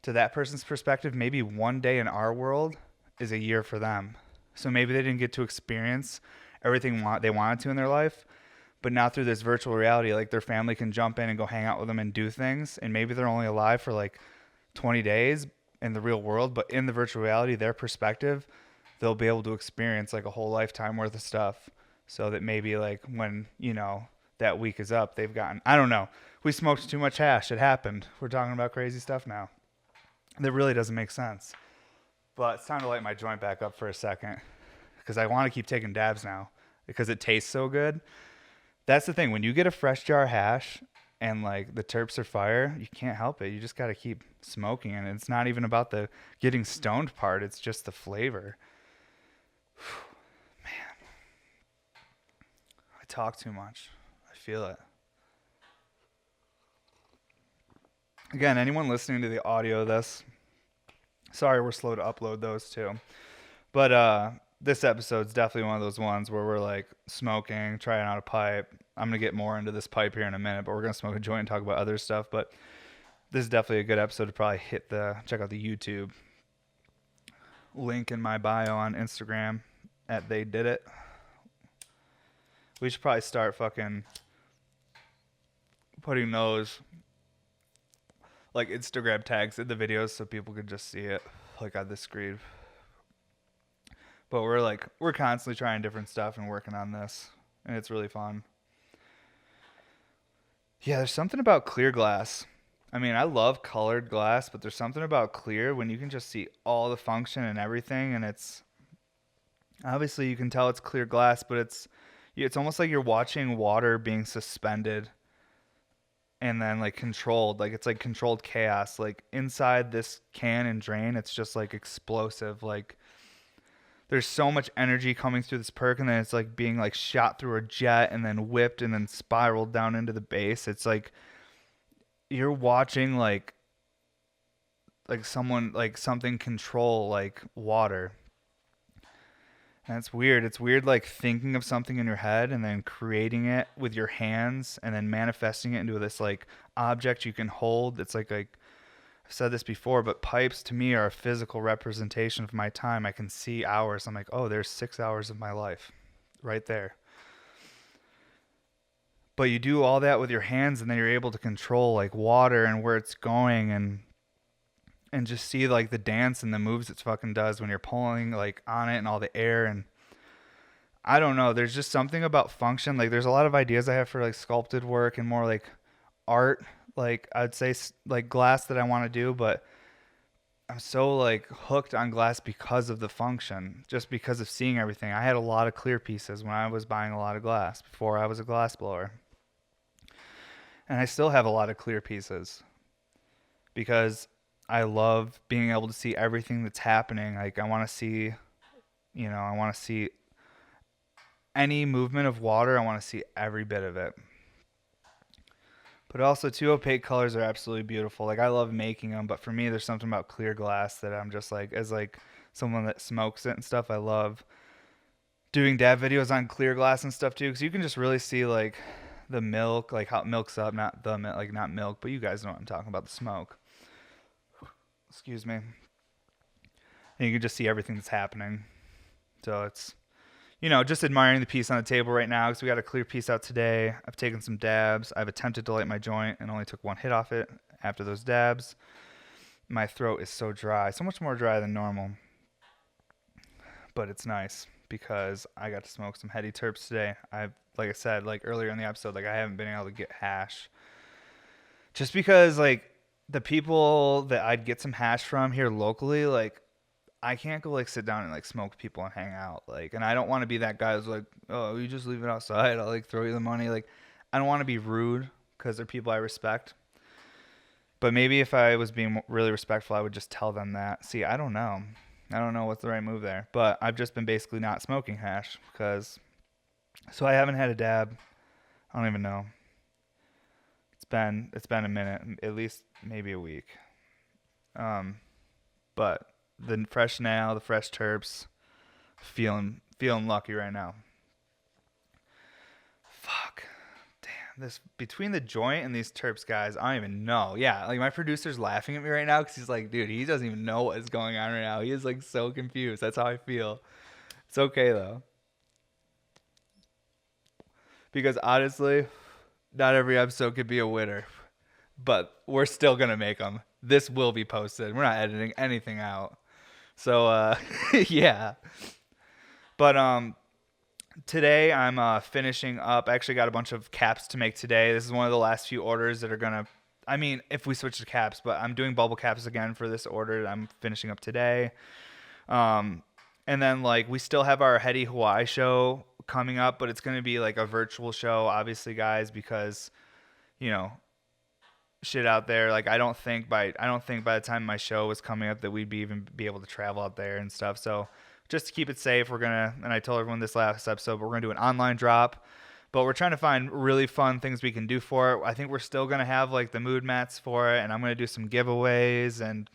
to that person's perspective. Maybe one day in our world is a year for them. So maybe they didn't get to experience everything they wanted to in their life, but now through this virtual reality, like their family can jump in and go hang out with them and do things. And maybe they're only alive for like 20 days in the real world, but in the virtual reality, their perspective, they'll be able to experience like a whole lifetime worth of stuff. So that maybe like when, that week is up, they've gotten, I don't know. We smoked too much hash. It happened. We're talking about crazy stuff now. That really doesn't make sense. But it's time to light my joint back up for a second because I want to keep taking dabs now because it tastes so good. That's the thing. When you get a fresh jar of hash and like the terps are fire, you can't help it. You just got to keep smoking. And it's not even about the getting stoned part. It's just the flavor. Man, I talk too much. I feel it. Again, anyone listening to the audio of this, sorry we're slow to upload those too. But this episode's definitely one of those ones where we're like smoking, trying out a pipe. I'm going to get more into this pipe here in a minute, but we're going to smoke a joint and talk about other stuff. But this is definitely a good episode to probably check out the YouTube link in my bio on Instagram at They Did It. We should probably start fucking putting those like Instagram tags in the videos so people could just see it like on the screen. But we're constantly trying different stuff and working on this, and it's really fun. Yeah, there's something about clear glass. I mean, I love colored glass, but there's something about clear when you can just see all the function and everything, and it's obviously you can tell it's clear glass, but it's almost like you're watching water being suspended and then like controlled, like it's like controlled chaos. Like inside this can and drain, it's just like explosive, like there's so much energy coming through this perk, and then it's like being like shot through a jet and then whipped and then spiraled down into the base. It's like you're watching like someone like something control like water. And it's weird. It's weird like thinking of something in your head and then creating it with your hands and then manifesting it into this like object you can hold. It's like I've said this before, but pipes to me are a physical representation of my time. I can see hours. I'm like, oh, there's 6 hours of my life right there. But you do all that with your hands, and then you're able to control like water and where it's going, and just see like the dance and the moves it fucking does when you're pulling like on it and all the air. And I don't know, there's just something about function. Like there's a lot of ideas I have for like sculpted work and more like art, like I'd say like glass that I want to do, but I'm so like hooked on glass because of the function, just because of seeing everything. I had a lot of clear pieces when I was buying a lot of glass before I was a glass blower. And I still have a lot of clear pieces because I love being able to see everything that's happening. Like I want to see, I want to see any movement of water. I want to see every bit of it. But also, too, opaque colors are absolutely beautiful. Like, I love making them, but for me, there's something about clear glass that I'm just like, as like someone that smokes it and stuff, I love doing dab videos on clear glass and stuff, too, because you can just really see, like, the milk, like how it milks up, not the milk, like not milk, but you guys know what I'm talking about, the smoke. Excuse me. And you can just see everything that's happening. So it's, just admiring the piece on the table right now because we got a clear piece out today. I've taken some dabs. I've attempted to light my joint and only took one hit off it after those dabs. My throat is so dry, so much more dry than normal. But it's nice because I got to smoke some heady terps today. Like I said, like earlier in the episode, like I haven't been able to get hash. Just because, like, the people that I'd get some hash from here locally, like I can't go like sit down and like smoke with people and hang out. Like, and I don't want to be that guy who's like, oh, you just leave it outside. I'll like throw you the money. Like, I don't want to be rude because they're people I respect. But maybe if I was being really respectful, I would just tell them that. See, I don't know. I don't know what's the right move there. But I've just been basically not smoking hash because, so I haven't had a dab. I don't even know. It's been a minute, at least maybe a week. But the fresh now, the fresh terps, feeling lucky right now. Fuck. Damn. This between the joint and these terps, guys, I don't even know. Yeah, like my producer's laughing at me right now because he's like, dude, he doesn't even know what is going on right now. He is like so confused. That's how I feel. It's okay though. Because honestly, not every episode could be a winner. But we're still going to make them. This will be posted. We're not editing anything out. So, yeah. But today I'm finishing up. I actually got a bunch of caps to make today. This is one of the last few orders that are going to, I mean, if we switch to caps, but I'm doing bubble caps again for this order that I'm finishing up today. And then, like, we still have our Heady Hawaii show coming up, but it's going to be, like, a virtual show, obviously, guys, because, you know, shit out there. Like, I don't think by the time my show was coming up that we'd be able to travel out there and stuff. So just to keep it safe, we're going to, and I told everyone this last episode, but we're going to do an online drop. But we're trying to find really fun things we can do for it. I think we're still going to have, like, the mood mats for it, and I'm going to do some giveaways, and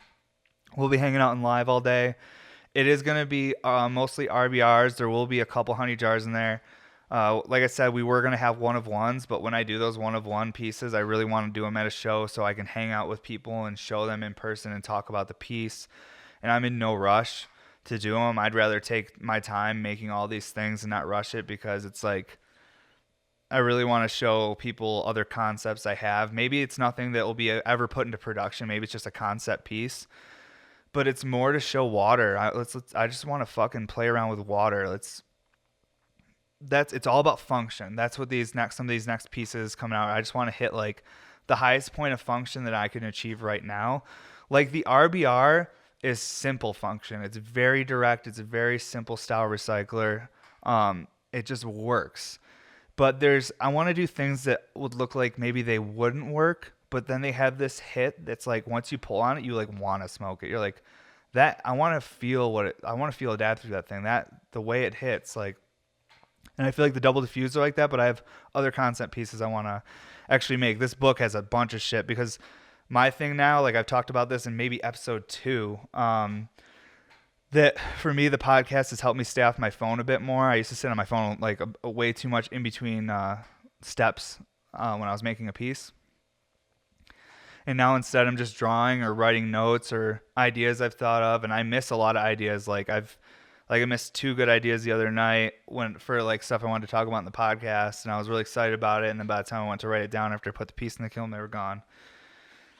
we'll be hanging out in live all day. It is going to be mostly RBRs. There will be a couple honey jars in there. Like I said, we were going to have one of ones, but when I do those one of one pieces, I really want to do them at a show so I can hang out with people and show them in person and talk about the piece. And I'm in no rush to do them. I'd rather take my time making all these things and not rush it because it's like, I really want to show people other concepts I have. Maybe it's nothing that will be ever put into production. Maybe it's just a concept piece. But it's more to show water. I just want to fucking play around with water. It's all about function. That's what some of these next pieces coming out. I just want to hit like the highest point of function that I can achieve right now. Like the RBR is simple function. It's very direct. It's a very simple style recycler. It just works. But I want to do things that would look like maybe they wouldn't work, but then they have this hit that's like once you pull on it, you like want to smoke it. You're like that. I want to feel a dab through that thing. That the way it hits, like, and I feel like the double diffuser like that. But I have other concept pieces I want to actually make. This book has a bunch of shit because my thing now, like I've talked about this in maybe episode 2. That for me, the podcast has helped me stay off my phone a bit more. I used to sit on my phone like a way too much in between steps when I was making a piece. And now instead I'm just drawing or writing notes or ideas I've thought of, and I miss a lot of ideas. I missed 2 good ideas the other night for like stuff I wanted to talk about in the podcast, and I was really excited about it. And then by the time I went to write it down after I put the piece in the kiln, they were gone.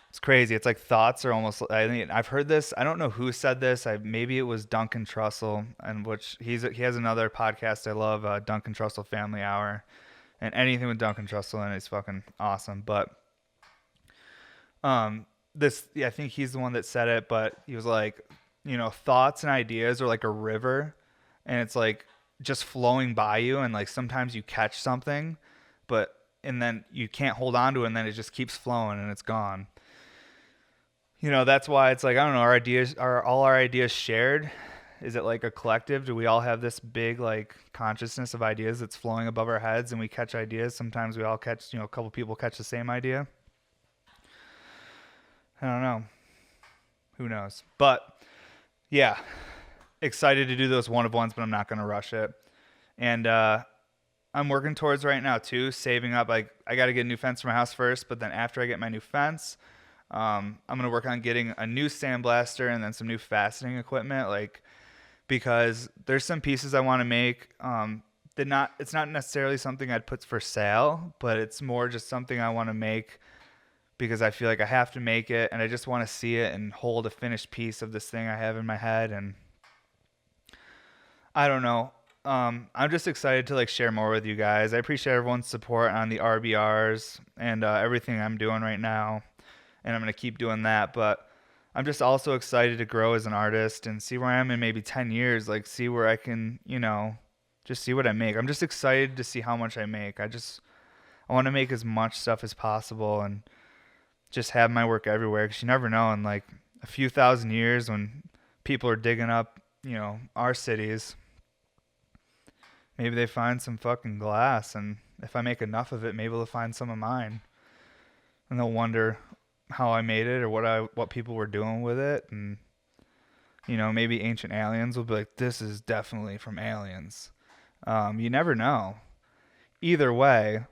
It's crazy. It's like thoughts are almost. I've heard this. I don't know who said this. Maybe it was Duncan Trussell, and he has another podcast I love, Duncan Trussell Family Hour, and anything with Duncan Trussell in it is fucking awesome. But I think he's the one that said it, but he was like, thoughts and ideas are like a river, and it's like just flowing by you, and like sometimes you catch something, and then you can't hold on to it, and then it just keeps flowing and it's gone. That's why it's like, I don't know, are all our ideas shared? Is it like a collective? Do we all have this big like consciousness of ideas that's flowing above our heads and we catch ideas? Sometimes we all catch, a couple people catch the same idea. I don't know. Who knows? But yeah, excited to do those one of ones, but I'm not going to rush it. And I'm working towards right now too, saving up. Like I got to get a new fence for my house first, but then after I get my new fence, I'm going to work on getting a new sandblaster and then some new fastening equipment, because there's some pieces I want to make. It's not necessarily something I'd put for sale, but it's more just something I want to make because I feel like I have to make it, and I just want to see it and hold a finished piece of this thing I have in my head. And I don't know. I'm just excited to share more with you guys. I appreciate everyone's support on the RBRs and everything I'm doing right now. and I'm going to keep doing that. But I'm just also excited to grow as an artist and see where I am in maybe 10 years, like see where I can, just see what I make. I'm just excited to see how much I make. I want to make as much stuff as possible and just have my work everywhere, because you never know in like a few thousand years when people are digging up, our cities, maybe they find some fucking glass, and if I make enough of it, maybe they'll find some of mine, and they'll wonder how I made it or what people were doing with it. And maybe ancient aliens will be like, this is definitely from aliens. You never know. Either way,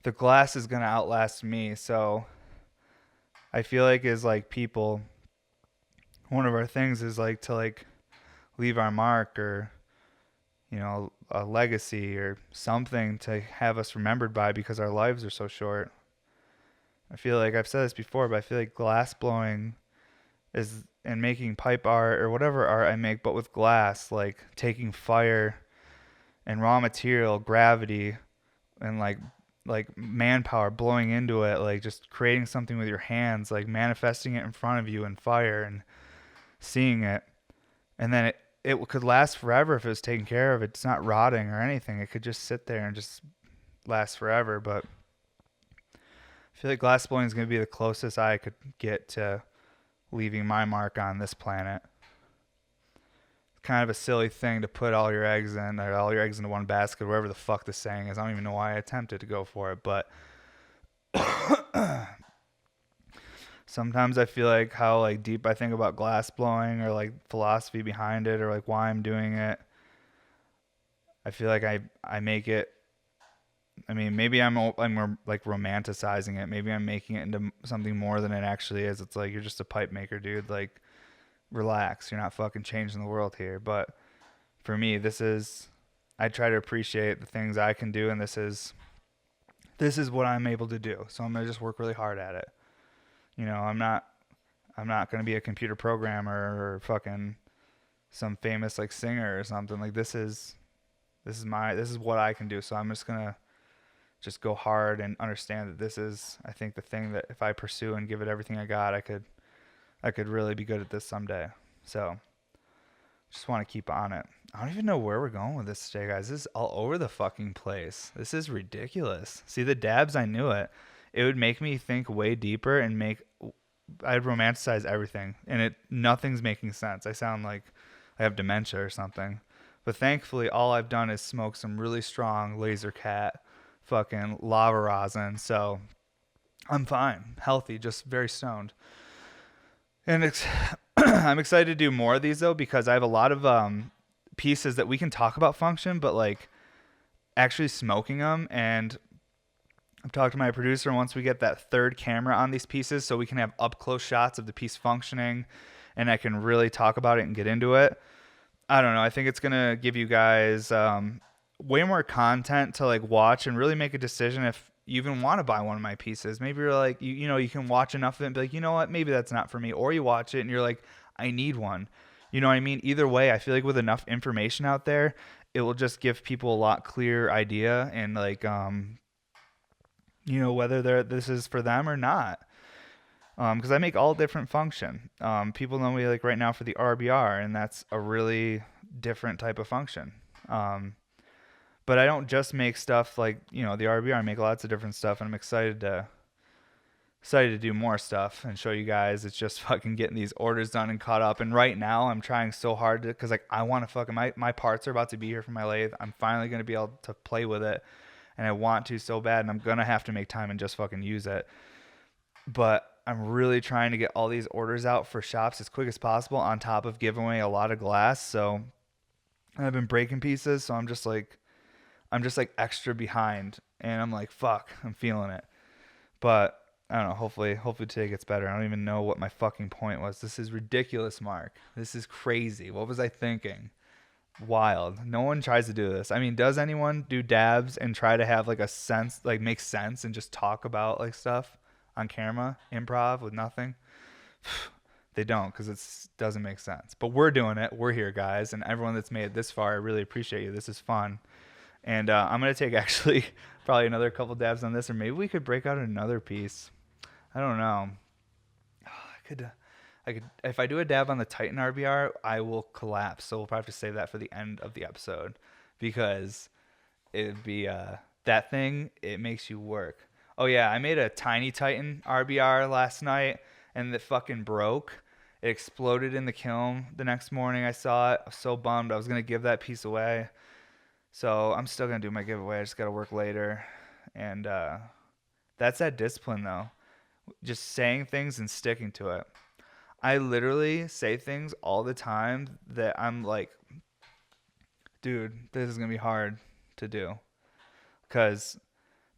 the glass is gonna outlast me. So I feel like as like people, one of our things is like to like leave our mark, or a legacy or something to have us remembered by, because our lives are so short. I feel like I've said this before, but I feel like glass blowing is, and making pipe art or whatever art I make, but with glass, like taking fire and raw material, gravity, and like manpower, blowing into it, like just creating something with your hands, like manifesting it in front of you in fire and seeing it. And then it could last forever if it was taken care of. It's not rotting or anything. It could just sit there and just last forever. But I feel like glass blowing is going to be the closest I could get to leaving my mark on this planet. Kind of a silly thing to put all your eggs in, or all your eggs into one basket, whatever the fuck the saying is. I don't even know why I attempted to go for it, but sometimes I feel like how like deep I think about glass blowing, or like philosophy behind it, or like why I'm doing it. I feel like I make it. I mean, maybe I'm like romanticizing it. Maybe I'm making it into something more than it actually is. It's like, you're just a pipe maker, dude. Like, relax. You're not fucking changing the world here. But for me, I try to appreciate the things I can do, and this is what I'm able to do. So I'm gonna just work really hard at it. I'm not gonna be a computer programmer or fucking some famous like singer or something. Like, this is what I can do. So I'm just gonna just go hard and understand that this is, I think, the thing that if I pursue and give it everything I got, I could really be good at this someday. So just want to keep on it. I don't even know where we're going with this today, guys. This is all over the fucking place. This is ridiculous. See, the dabs, I knew it. It would make me think way deeper and I'd romanticize everything, and nothing's making sense. I sound like I have dementia or something. But thankfully, all I've done is smoke some really strong Laser Cat fucking lava rosin. So I'm fine, healthy, just very stoned. And I'm excited to do more of these though, because I have a lot of pieces that we can talk about function, but like actually smoking them. And I've talked to my producer, and once we get that third camera on these pieces, so we can have up close shots of the piece functioning, and I can really talk about it and get into it. I don't know. I think it's gonna give you guys way more content to like watch and really make a decision if you even want to buy one of my pieces. Maybe you're like, you can watch enough of it and be like, you know what, maybe that's not for me. Or you watch it and you're like, I need one. You know what I mean? Either way, I feel like with enough information out there, it will just give people a lot clearer idea, and like, whether this is for them or not. Because I make all different function. People know me like right now for the RBR, and that's a really different type of function. But I don't just make stuff like, the RBR. I make lots of different stuff, and I'm excited to do more stuff and show you guys. It's just fucking getting these orders done and caught up. And right now I'm trying so hard to, because like I want to fucking, my parts are about to be here for my lathe. I'm finally going to be able to play with it, and I want to so bad, and I'm going to have to make time and just fucking use it. But I'm really trying to get all these orders out for shops as quick as possible, on top of giving away a lot of glass. So I've been breaking pieces, so I'm just like extra behind, and I'm like, fuck, I'm feeling it. But I don't know, hopefully today gets better. I don't even know what my fucking point was. This is ridiculous, Mark. This is crazy. What was I thinking? Wild. No one tries to do this. I mean, does anyone do dabs and try to have like a sense, like make sense and just talk about like stuff on camera, improv with nothing? They don't, because it doesn't make sense. But we're doing it. We're here, guys. And everyone that's made it this far, I really appreciate you. This is fun. And I'm going to take actually probably another couple dabs on this, or maybe we could break out another piece. I don't know. I could, if I do a dab on the Titan RBR, I will collapse. So we'll probably have to save that for the end of the episode because it'd be that thing. It makes you work. Oh yeah, I made a tiny Titan RBR last night, and it fucking broke. It exploded in the kiln the next morning. I saw it. I was so bummed. I was gonna give that piece away. So I'm still gonna do my giveaway. I just gotta work later, and that's that discipline though. Just saying things and sticking to it. I literally say things all the time that I'm like, dude, this is gonna be hard to do. Cause,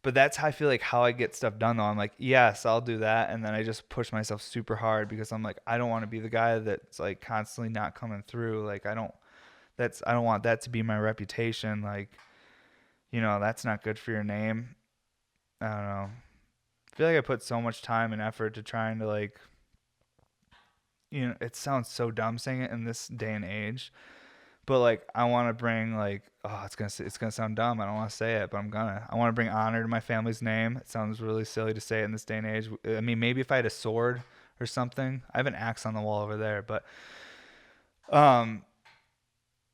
but that's how I feel like how I get stuff done though. I'm like, yes, I'll do that, and then I just push myself super hard because I'm like, I don't want to be the guy that's like constantly not coming through. Like I don't want that to be my reputation. Like, that's not good for your name. I don't know. I feel like I put so much time and effort to trying to like, it sounds so dumb saying it in this day and age, but like I want to bring like, oh, it's gonna sound dumb. I don't want to say it, but I want to bring honor to my family's name. It sounds really silly to say it in this day and age. I mean, maybe if I had a sword or something. I have an axe on the wall over there, but um,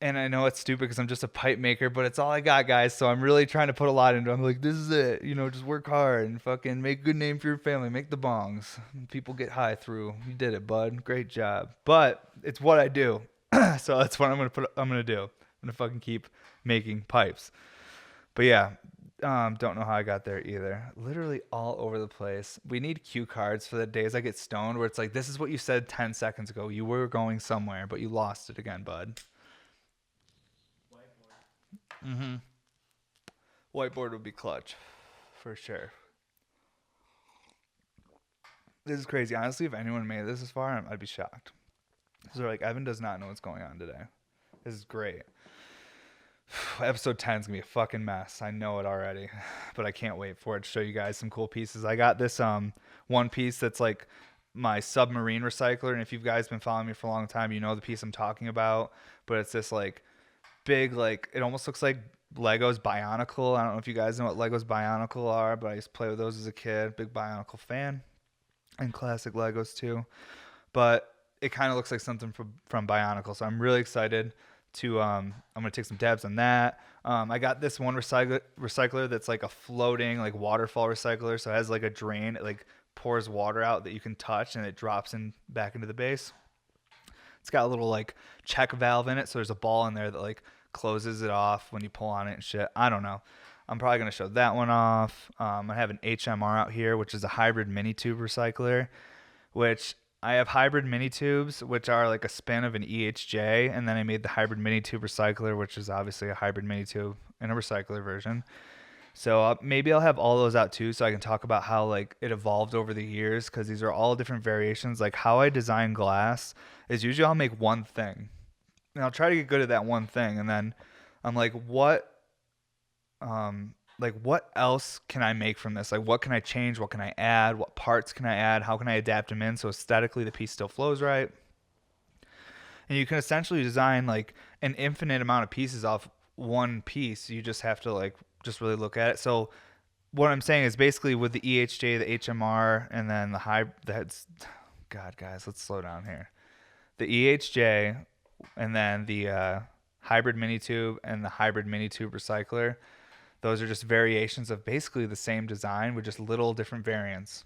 and I know it's stupid because I'm just a pipe maker, but it's all I got, guys. So I'm really trying to put a lot into it. I'm like, this is it. Just work hard and fucking make a good name for your family. Make the bongs. People get high through. You did it, bud. Great job. But it's what I do. So that's what I'm gonna do. I'm gonna fucking keep making pipes. But yeah, don't know how I got there either. Literally all over the place. We need cue cards for the days I get stoned where it's like, this is what you said 10 seconds ago. You were going somewhere, but you lost it again, bud. Mm-hmm. Whiteboard would be clutch, for sure. This is crazy. Honestly, if anyone made this far, I'd be shocked. So they're like, Evan does not know what's going on today. This is great. Episode 10 is going to be a fucking mess. I know it already, but I can't wait for it to show you guys some cool pieces. I got this one piece that's like my submarine recycler, and if you guys been following me for a long time, you know the piece I'm talking about, but it's this like big, like it almost looks like Legos Bionicle. I don't know if you guys know what Legos Bionicle are, but I used to play with those as a kid. Big Bionicle fan, and classic Legos too. But it kind of looks like something from Bionicle, so I'm really excited to I'm gonna take some dabs on that. I got this one recycler that's like a floating like waterfall recycler, so it has like a drain. It like pours water out that you can touch, and it drops in back into the base. It's got a little like check valve in it, so there's a ball in there that like closes it off when you pull on it and shit. I don't know. I'm probably gonna show that one off. I have an HMR out here, which is a hybrid mini tube recycler, which I have hybrid mini tubes, which are like a spin of an EHJ, and then I made the hybrid mini tube recycler, which is obviously a hybrid mini tube in a recycler version. So maybe I'll have all those out too, so I can talk about how like it evolved over the years, because these are all different variations. Like how I design glass is usually I'll make one thing, and I'll try to get good at that one thing, and then I'm like what else can I make from this? Like what can I change? What can I add? What parts can I add? How can I adapt them in so aesthetically the piece still flows right? And you can essentially design like an infinite amount of pieces off one piece. You just have to like just really look at it. So what I'm saying is basically with the EHJ, the HMR, and then the high that's God guys, let's slow down here. The EHJ and then the hybrid mini tube and the hybrid mini tube recycler. Those are just variations of basically the same design with just little different variants.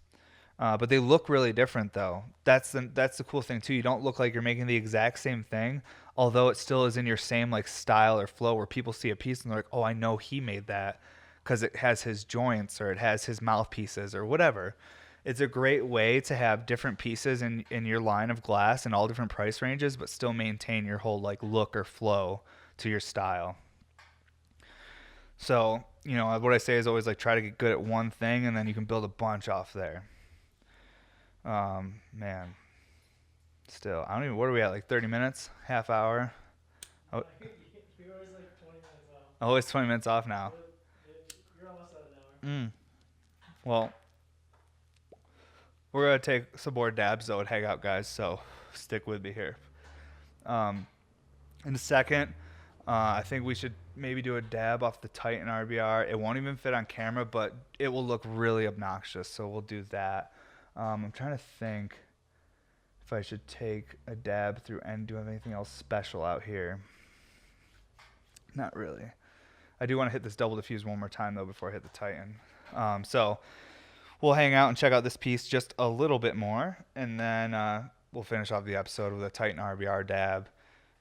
But they look really different though. That's the cool thing too. You don't look like you're making the exact same thing, although it still is in your same like style or flow where people see a piece and they're like, oh, I know he made that because it has his joints or it has his mouthpieces or whatever. It's a great way to have different pieces in your line of glass in all different price ranges, but still maintain your whole like look or flow to your style. So, what I say is always like try to get good at one thing and then you can build a bunch off there. Man, still, I don't even, what are we at? Like 30 minutes, half hour. Oh, You're always like 20 minutes off. oh, it's 20 minutes off now. You're almost at an hour. Well, we're going to take some more dabs though and hang out, guys. So stick with me here. In a second, I think we should maybe do a dab off the Titan RBR. It won't even fit on camera, but it will look really obnoxious. So we'll do that. I'm trying to think. if I should take a dab through and do anything else special out here. Not really. I do want to hit this double diffuse one more time though before I hit the Titan. So we'll hang out and check out this piece just a little bit more, and then we'll finish off the episode with a Titan RBR dab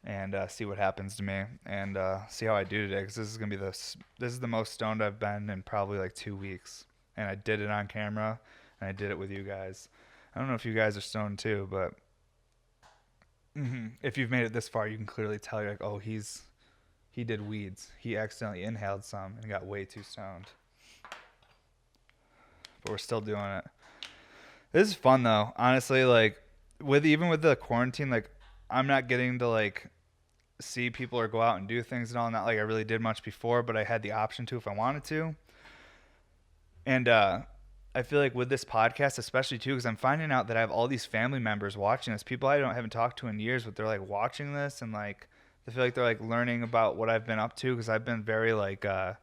and see what happens to me and see how I do today, because this is gonna be this is the most stoned I've been in probably like 2 weeks, and I did it on camera and I did it with you guys. I don't know if you guys are stoned too, but if you've made it this far, you can clearly tell you're like, oh, he did weeds. He accidentally inhaled some and got way too stoned. But we're still doing it. This is fun though, honestly. Like even with the quarantine, like I'm not getting to like see people or go out and do things and all. Not like I really did much before, but I had the option to if I wanted to. And I feel like with this podcast, especially too, because I'm finding out that I have all these family members watching this, people I haven't talked to in years, but they're like watching this and like I feel like they're like learning about what I've been up to, because I've been very like I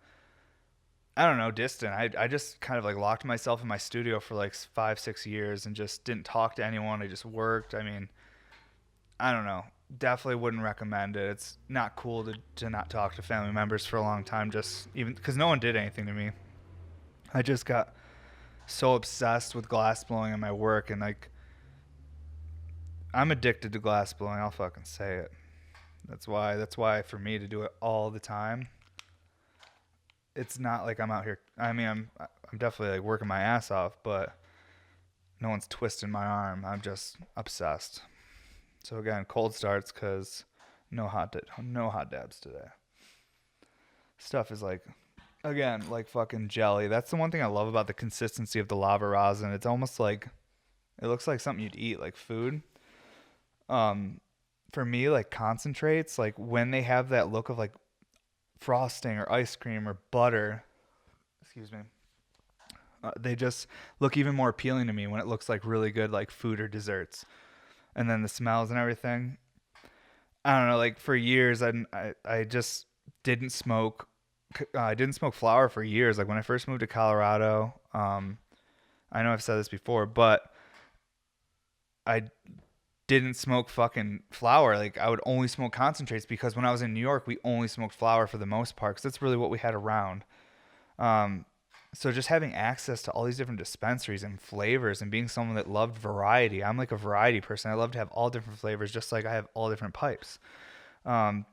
don't know, distant. I just kind of like locked myself in my studio for like 5-6 years and just didn't talk to anyone. I just worked. I mean, I don't know. Definitely wouldn't recommend it. It's not cool to not talk to family members for a long time, just even because no one did anything to me. I just got so obsessed with glass blowing in my work, and like I'm addicted to glass blowing. I'll fucking say it. That's why for me to do it all the time, it's not like I'm out here. I mean, I'm definitely like working my ass off, but no one's twisting my arm. I'm just obsessed. So again, cold starts because no hot dabs today. Stuff is like, again, like fucking jelly. That's the one thing I love about the consistency of the lava rosin. It's almost like, it looks like something you'd eat, like food. For me, like concentrates, like when they have that look of like frosting or ice cream or butter, excuse me, they just look even more appealing to me when it looks like really good like food or desserts. And then the smells and everything. I don't know, like for years I just didn't smoke. I didn't smoke flower for years. Like when I first moved to Colorado, I know I've said this before, but I didn't smoke fucking flower. Like I would only smoke concentrates, because when I was in New York, we only smoked flower for the most part, because that's really what we had around. So just having access to all these different dispensaries and flavors, and being someone that loved variety. I'm like a variety person. I love to have all different flavors, just like I have all different pipes. I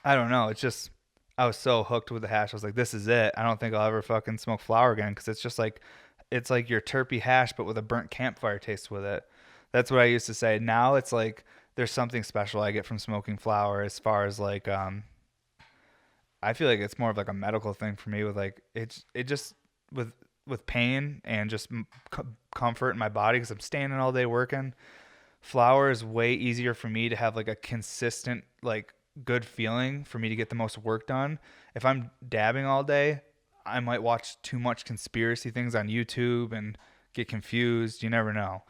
don't know. It's just, I was so hooked with the hash. I was like, this is it. I don't think I'll ever fucking smoke flower again, because it's just like, it's like your terpy hash, but with a burnt campfire taste with it. That's what I used to say. Now it's like there's something special I get from smoking flower, as far as like I feel like it's more of like a medical thing for me, with like it just with pain and just comfort in my body, because I'm standing all day working. Flower is way easier for me to have like a consistent like good feeling for me to get the most work done. If I'm dabbing all day, I might watch too much conspiracy things on YouTube and get confused. You never know.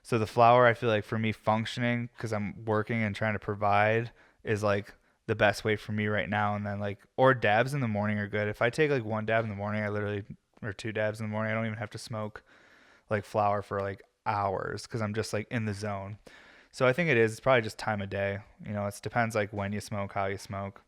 So the flower, I feel like for me functioning, because I'm working and trying to provide, is like the best way for me right now. And then like, or dabs in the morning are good. If I take like one dab in the morning, or 2 dabs in the morning, I don't even have to smoke like flower for like hours, because I'm just like in the zone. So I think it's probably just time of day. You know, it depends like when you smoke, how you smoke.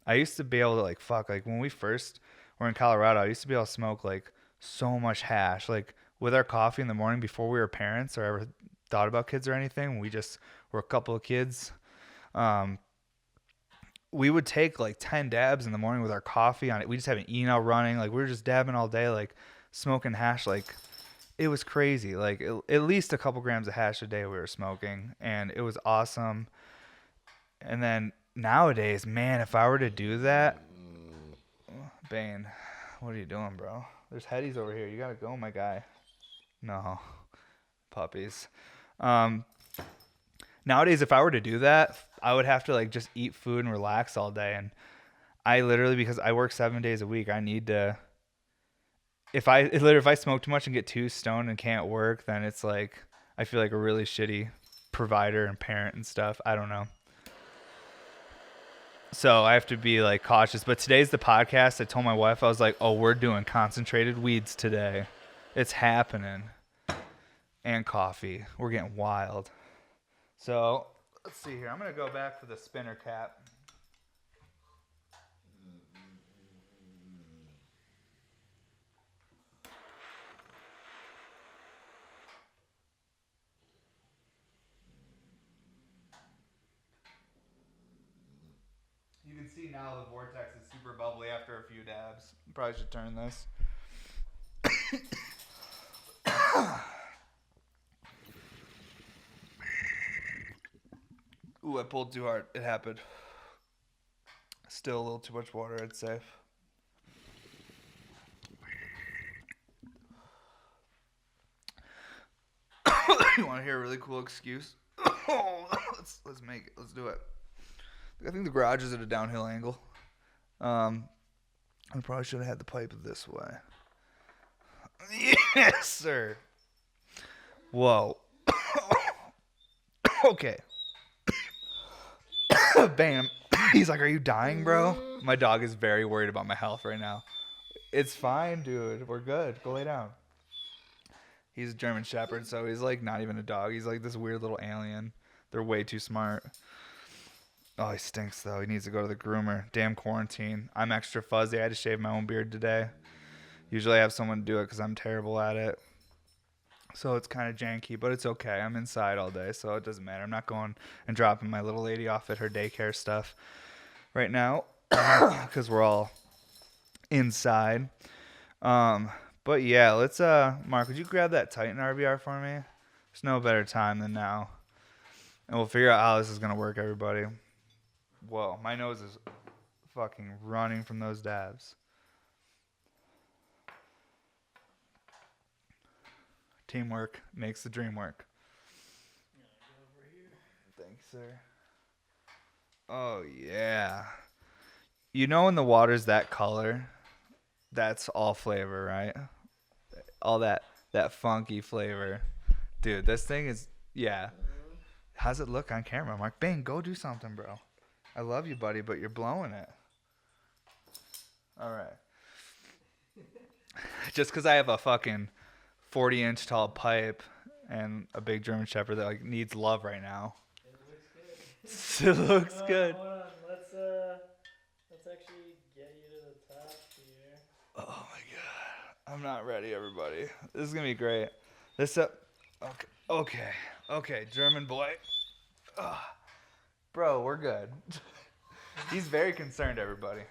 I used to be able to like when we first were in Colorado, I used to be able to smoke like so much hash, like with our coffee in the morning before we were parents or ever thought about kids or anything. We just were a couple of kids. We would take like 10 dabs in the morning with our coffee on it. We just have an e-nail running. Like we were just dabbing all day, like smoking hash. Like it was crazy. Like at least a couple grams of hash a day we were smoking, and it was awesome. And then nowadays, man, if I were to do that, Bane, what are you doing, bro? There's headies over here. You gotta go, my guy. No, puppies. Nowadays, if I were to do that, I would have to like just eat food and relax all day. And I literally, because I work 7 days a week, I need to. If I smoke too much and get too stoned and can't work, then it's like I feel like a really shitty provider and parent and stuff. I don't know. So I have to be like cautious. But today's the podcast. I told my wife, I was like, oh, we're doing concentrated weeds today. It's happening. and coffee. We're getting wild. So let's see here. I'm gonna go back for the spinner cap. You can see now the vortex is super bubbly after a few dabs. Probably should turn this. Ooh, I pulled too hard. It happened. Still a little too much water, I'd say. You want to hear a really cool excuse? let's make it. Let's do it. I think the garage is at a downhill angle. I probably should have had the pipe this way. Yes, sir. Whoa. Okay. Bam. He's like, are you dying, bro? My dog is very worried about my health right now. It's fine, dude. We're good. Go lay down. He's a German Shepherd, so he's like not even a dog. He's like this weird little alien. They're way too smart. Oh, he stinks, though. He needs to go to the groomer. Damn quarantine. I'm extra fuzzy. I had to shave my own beard today. Usually I have someone do it because I'm terrible at it. So it's kind of janky, but it's okay. I'm inside all day, so it doesn't matter. I'm not going and dropping my little lady off at her daycare stuff right now because we're all inside. But yeah, let's Mark, would you grab that Titan RBR for me? There's no better time than now. And we'll figure out how this is going to work, everybody. Whoa, my nose is fucking running from those dabs. Teamwork makes the dream work. Thanks, sir. Oh, yeah. You know when the water's that color, that's all flavor, right? All that funky flavor. Dude, this thing is, yeah. How's it look on camera? Mark, Bang, go do something, bro. I love you, buddy, but you're blowing it. All right. Just because I have a fucking 40-inch tall pipe and a big German Shepherd that like needs love right now. It looks good. It looks good. Hold on. Let's actually get you to the top here. Oh my god. I'm not ready, everybody. This is gonna be great. This up. Okay. German boy. Ugh. Bro, we're good. He's very concerned, everybody.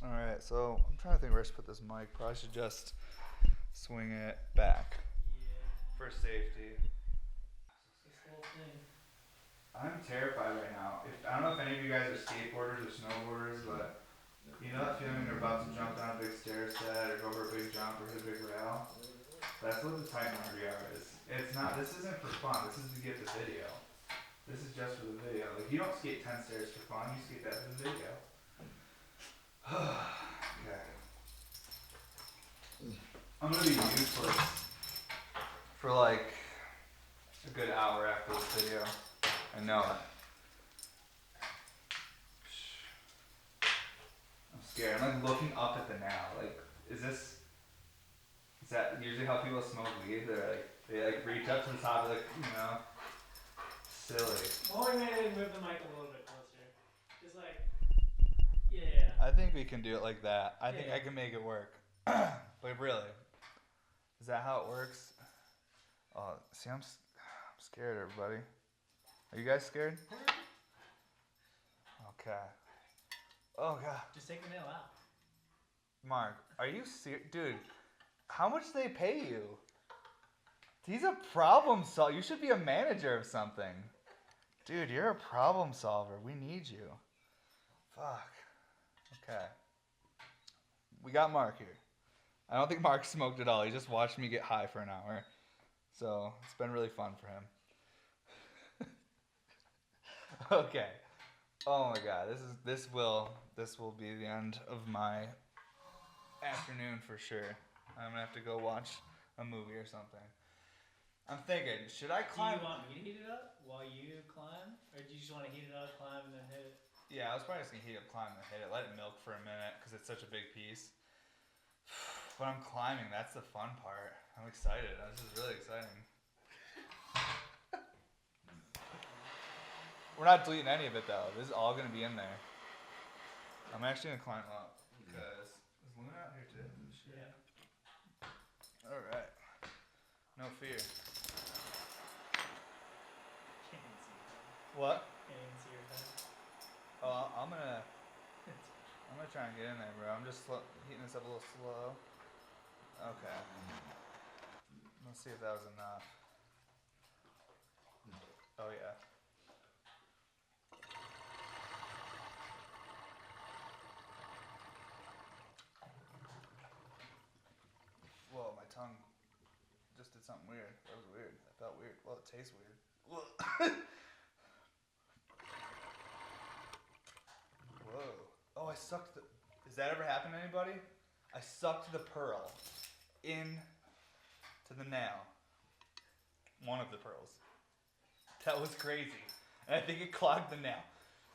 All right, so I'm trying to think where I should put this mic. Probably should just swing it back for safety. This whole thing. I'm terrified right now. I don't know if any of you guys are skateboarders or snowboarders, but you know that feeling you're about to jump down a big stair set or go over a big jump or hit a big rail? That's what the Titan RBR is. It's not. This isn't for fun. This is to get the video. This is just for the video. Like you don't skate 10 stairs for fun. You skate that for the video. Okay. I'm gonna be useless for like a good hour after this video. I know it. I'm scared. I'm like looking up at the nail. Like, is that usually how people smoke weed? They reach up to the top, like, silly. Only maybe move the mic a little bit closer. Just like, yeah. I think we can do it like that. I think Yeah. I can make it work. But really, is that how it works? Oh, see, I'm scared, everybody. Are you guys scared? Okay. Oh god. Just take the nail out. Mark, are you serious? Dude, how much do they pay you? He's a problem solver. You should be a manager of something. Dude, you're a problem solver. We need you. Fuck. Okay. We got Mark here. I don't think Mark smoked at all. He just watched me get high for an hour. So it's been really fun for him. Okay. Oh my god, this will be the end of my afternoon for sure. I'm gonna have to go watch a movie or something. I'm thinking, should I climb? Do you want me to heat it up while you climb, or do you just want to heat it up, climb, and then hit it? Yeah, I was probably just gonna heat up, climb, and hit it. Let it milk for a minute because it's such a big piece. But I'm climbing. That's the fun part. I'm excited. This is really exciting. We're not deleting any of it though. This is all gonna be in there. I'm actually gonna climb up because is Luna out here too? Yeah. All right. No fear. Can't even see your head. What? Can't even see your head. Oh, I'm gonna try and get in there, bro. I'm just heating this up a little slow. Okay. Let's see if that was enough. Oh yeah. Whoa, my tongue just did something weird. That was weird. That felt weird. Well, it tastes weird. Whoa. Oh, I sucked the... Does that ever happen to anybody? I sucked the pearl in to the nail. One of the pearls. That was crazy. And I think it clogged the nail.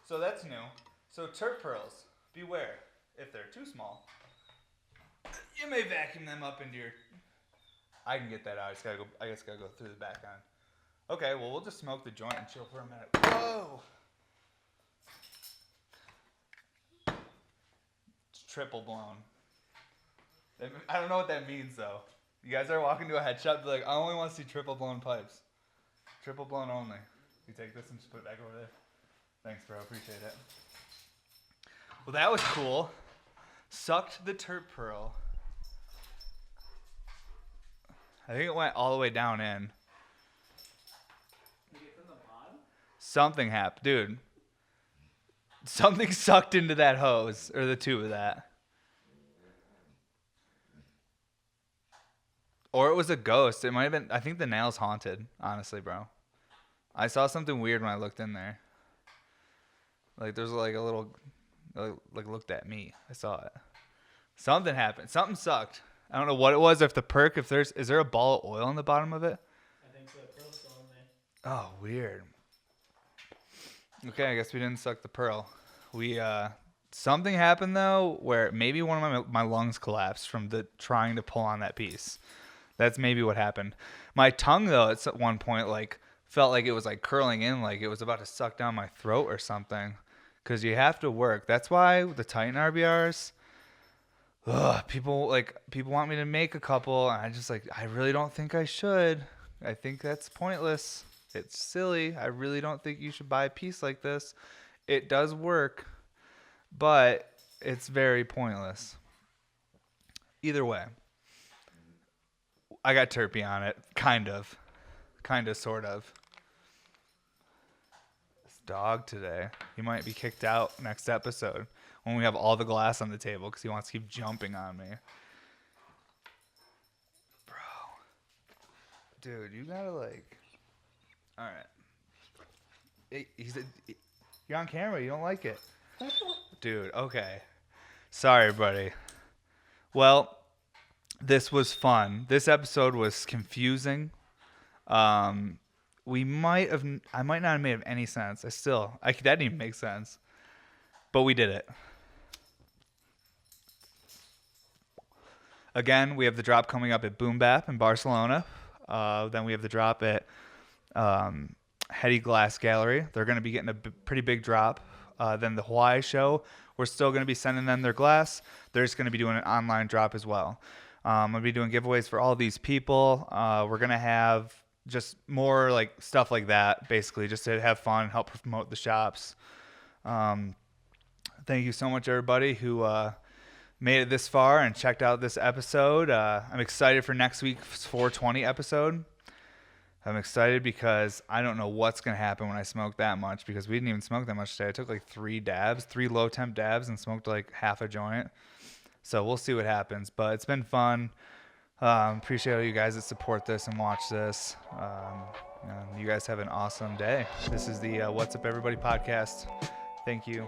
So that's new. So terp pearls, beware. If they're too small, you may vacuum them up into your... I can get that out. I guess gotta go through the back end. Okay, well, we'll just smoke the joint and chill for a minute. Whoa! It's triple blown. I don't know what that means, though. You guys are walking to a head shop, be like, I only want to see triple blown pipes. Triple blown only. You take this and just put it back over there. Thanks, bro. Appreciate it. Well, that was cool. Sucked the terp pearl. I think it went all the way down in. You get from the pod? Something happened. Dude. Something sucked into that hose. Or the tube of that. Or it was a ghost. It might have been... I think the nail's haunted. Honestly, bro. I saw something weird when I looked in there. Like, there's like a little... Like, looked at me. I saw it. Something happened. Something sucked. I don't know what it was. If the perk... Is there a ball of oil in the bottom of it? I think so. Pearl's still in there. Oh, weird. Okay, I guess we didn't suck the pearl. Something happened though, where maybe one of my lungs collapsed from the trying to pull on that piece. That's maybe what happened. My tongue though, at one point, like felt like it was like curling in, like it was about to suck down my throat or something. Cause you have to work. That's why the Titan RBRs. People want me to make a couple, and I really don't think I should. I think that's pointless. It's silly. I really don't think you should buy a piece like this. It does work, but it's very pointless. Either way, I got terpy on it. Kind of, sort of. This dog today, he might be kicked out next episode when we have all the glass on the table because he wants to keep jumping on me. Bro. Dude, you gotta like... All right. You're on camera. You don't like it. Dude, okay. Sorry, buddy. Well, this was fun. This episode was confusing. I might not have made any sense. That didn't even make sense. But we did it. Again, we have the drop coming up at Boom Bap in Barcelona. Then we have the drop at Hetty Glass Gallery. They're going to be getting a pretty big drop. Then the Hawaii show, we're still going to be sending them their glass. They're just going to be doing an online drop as well. I'm going to be doing giveaways for all these people. We're going to have just more like stuff like that, basically, just to have fun, help promote the shops. Thank you so much, everybody who made it this far and checked out this episode. I'm excited for next week's 420 episode. I'm excited because I don't know what's going to happen when I smoke that much, because we didn't even smoke that much today. I took like 3 low temp dabs and smoked like half a joint. So we'll see what happens, but it's been fun. Appreciate all you guys that support this and watch this. You guys have an awesome day. This is the What's Up Everybody podcast. Thank you.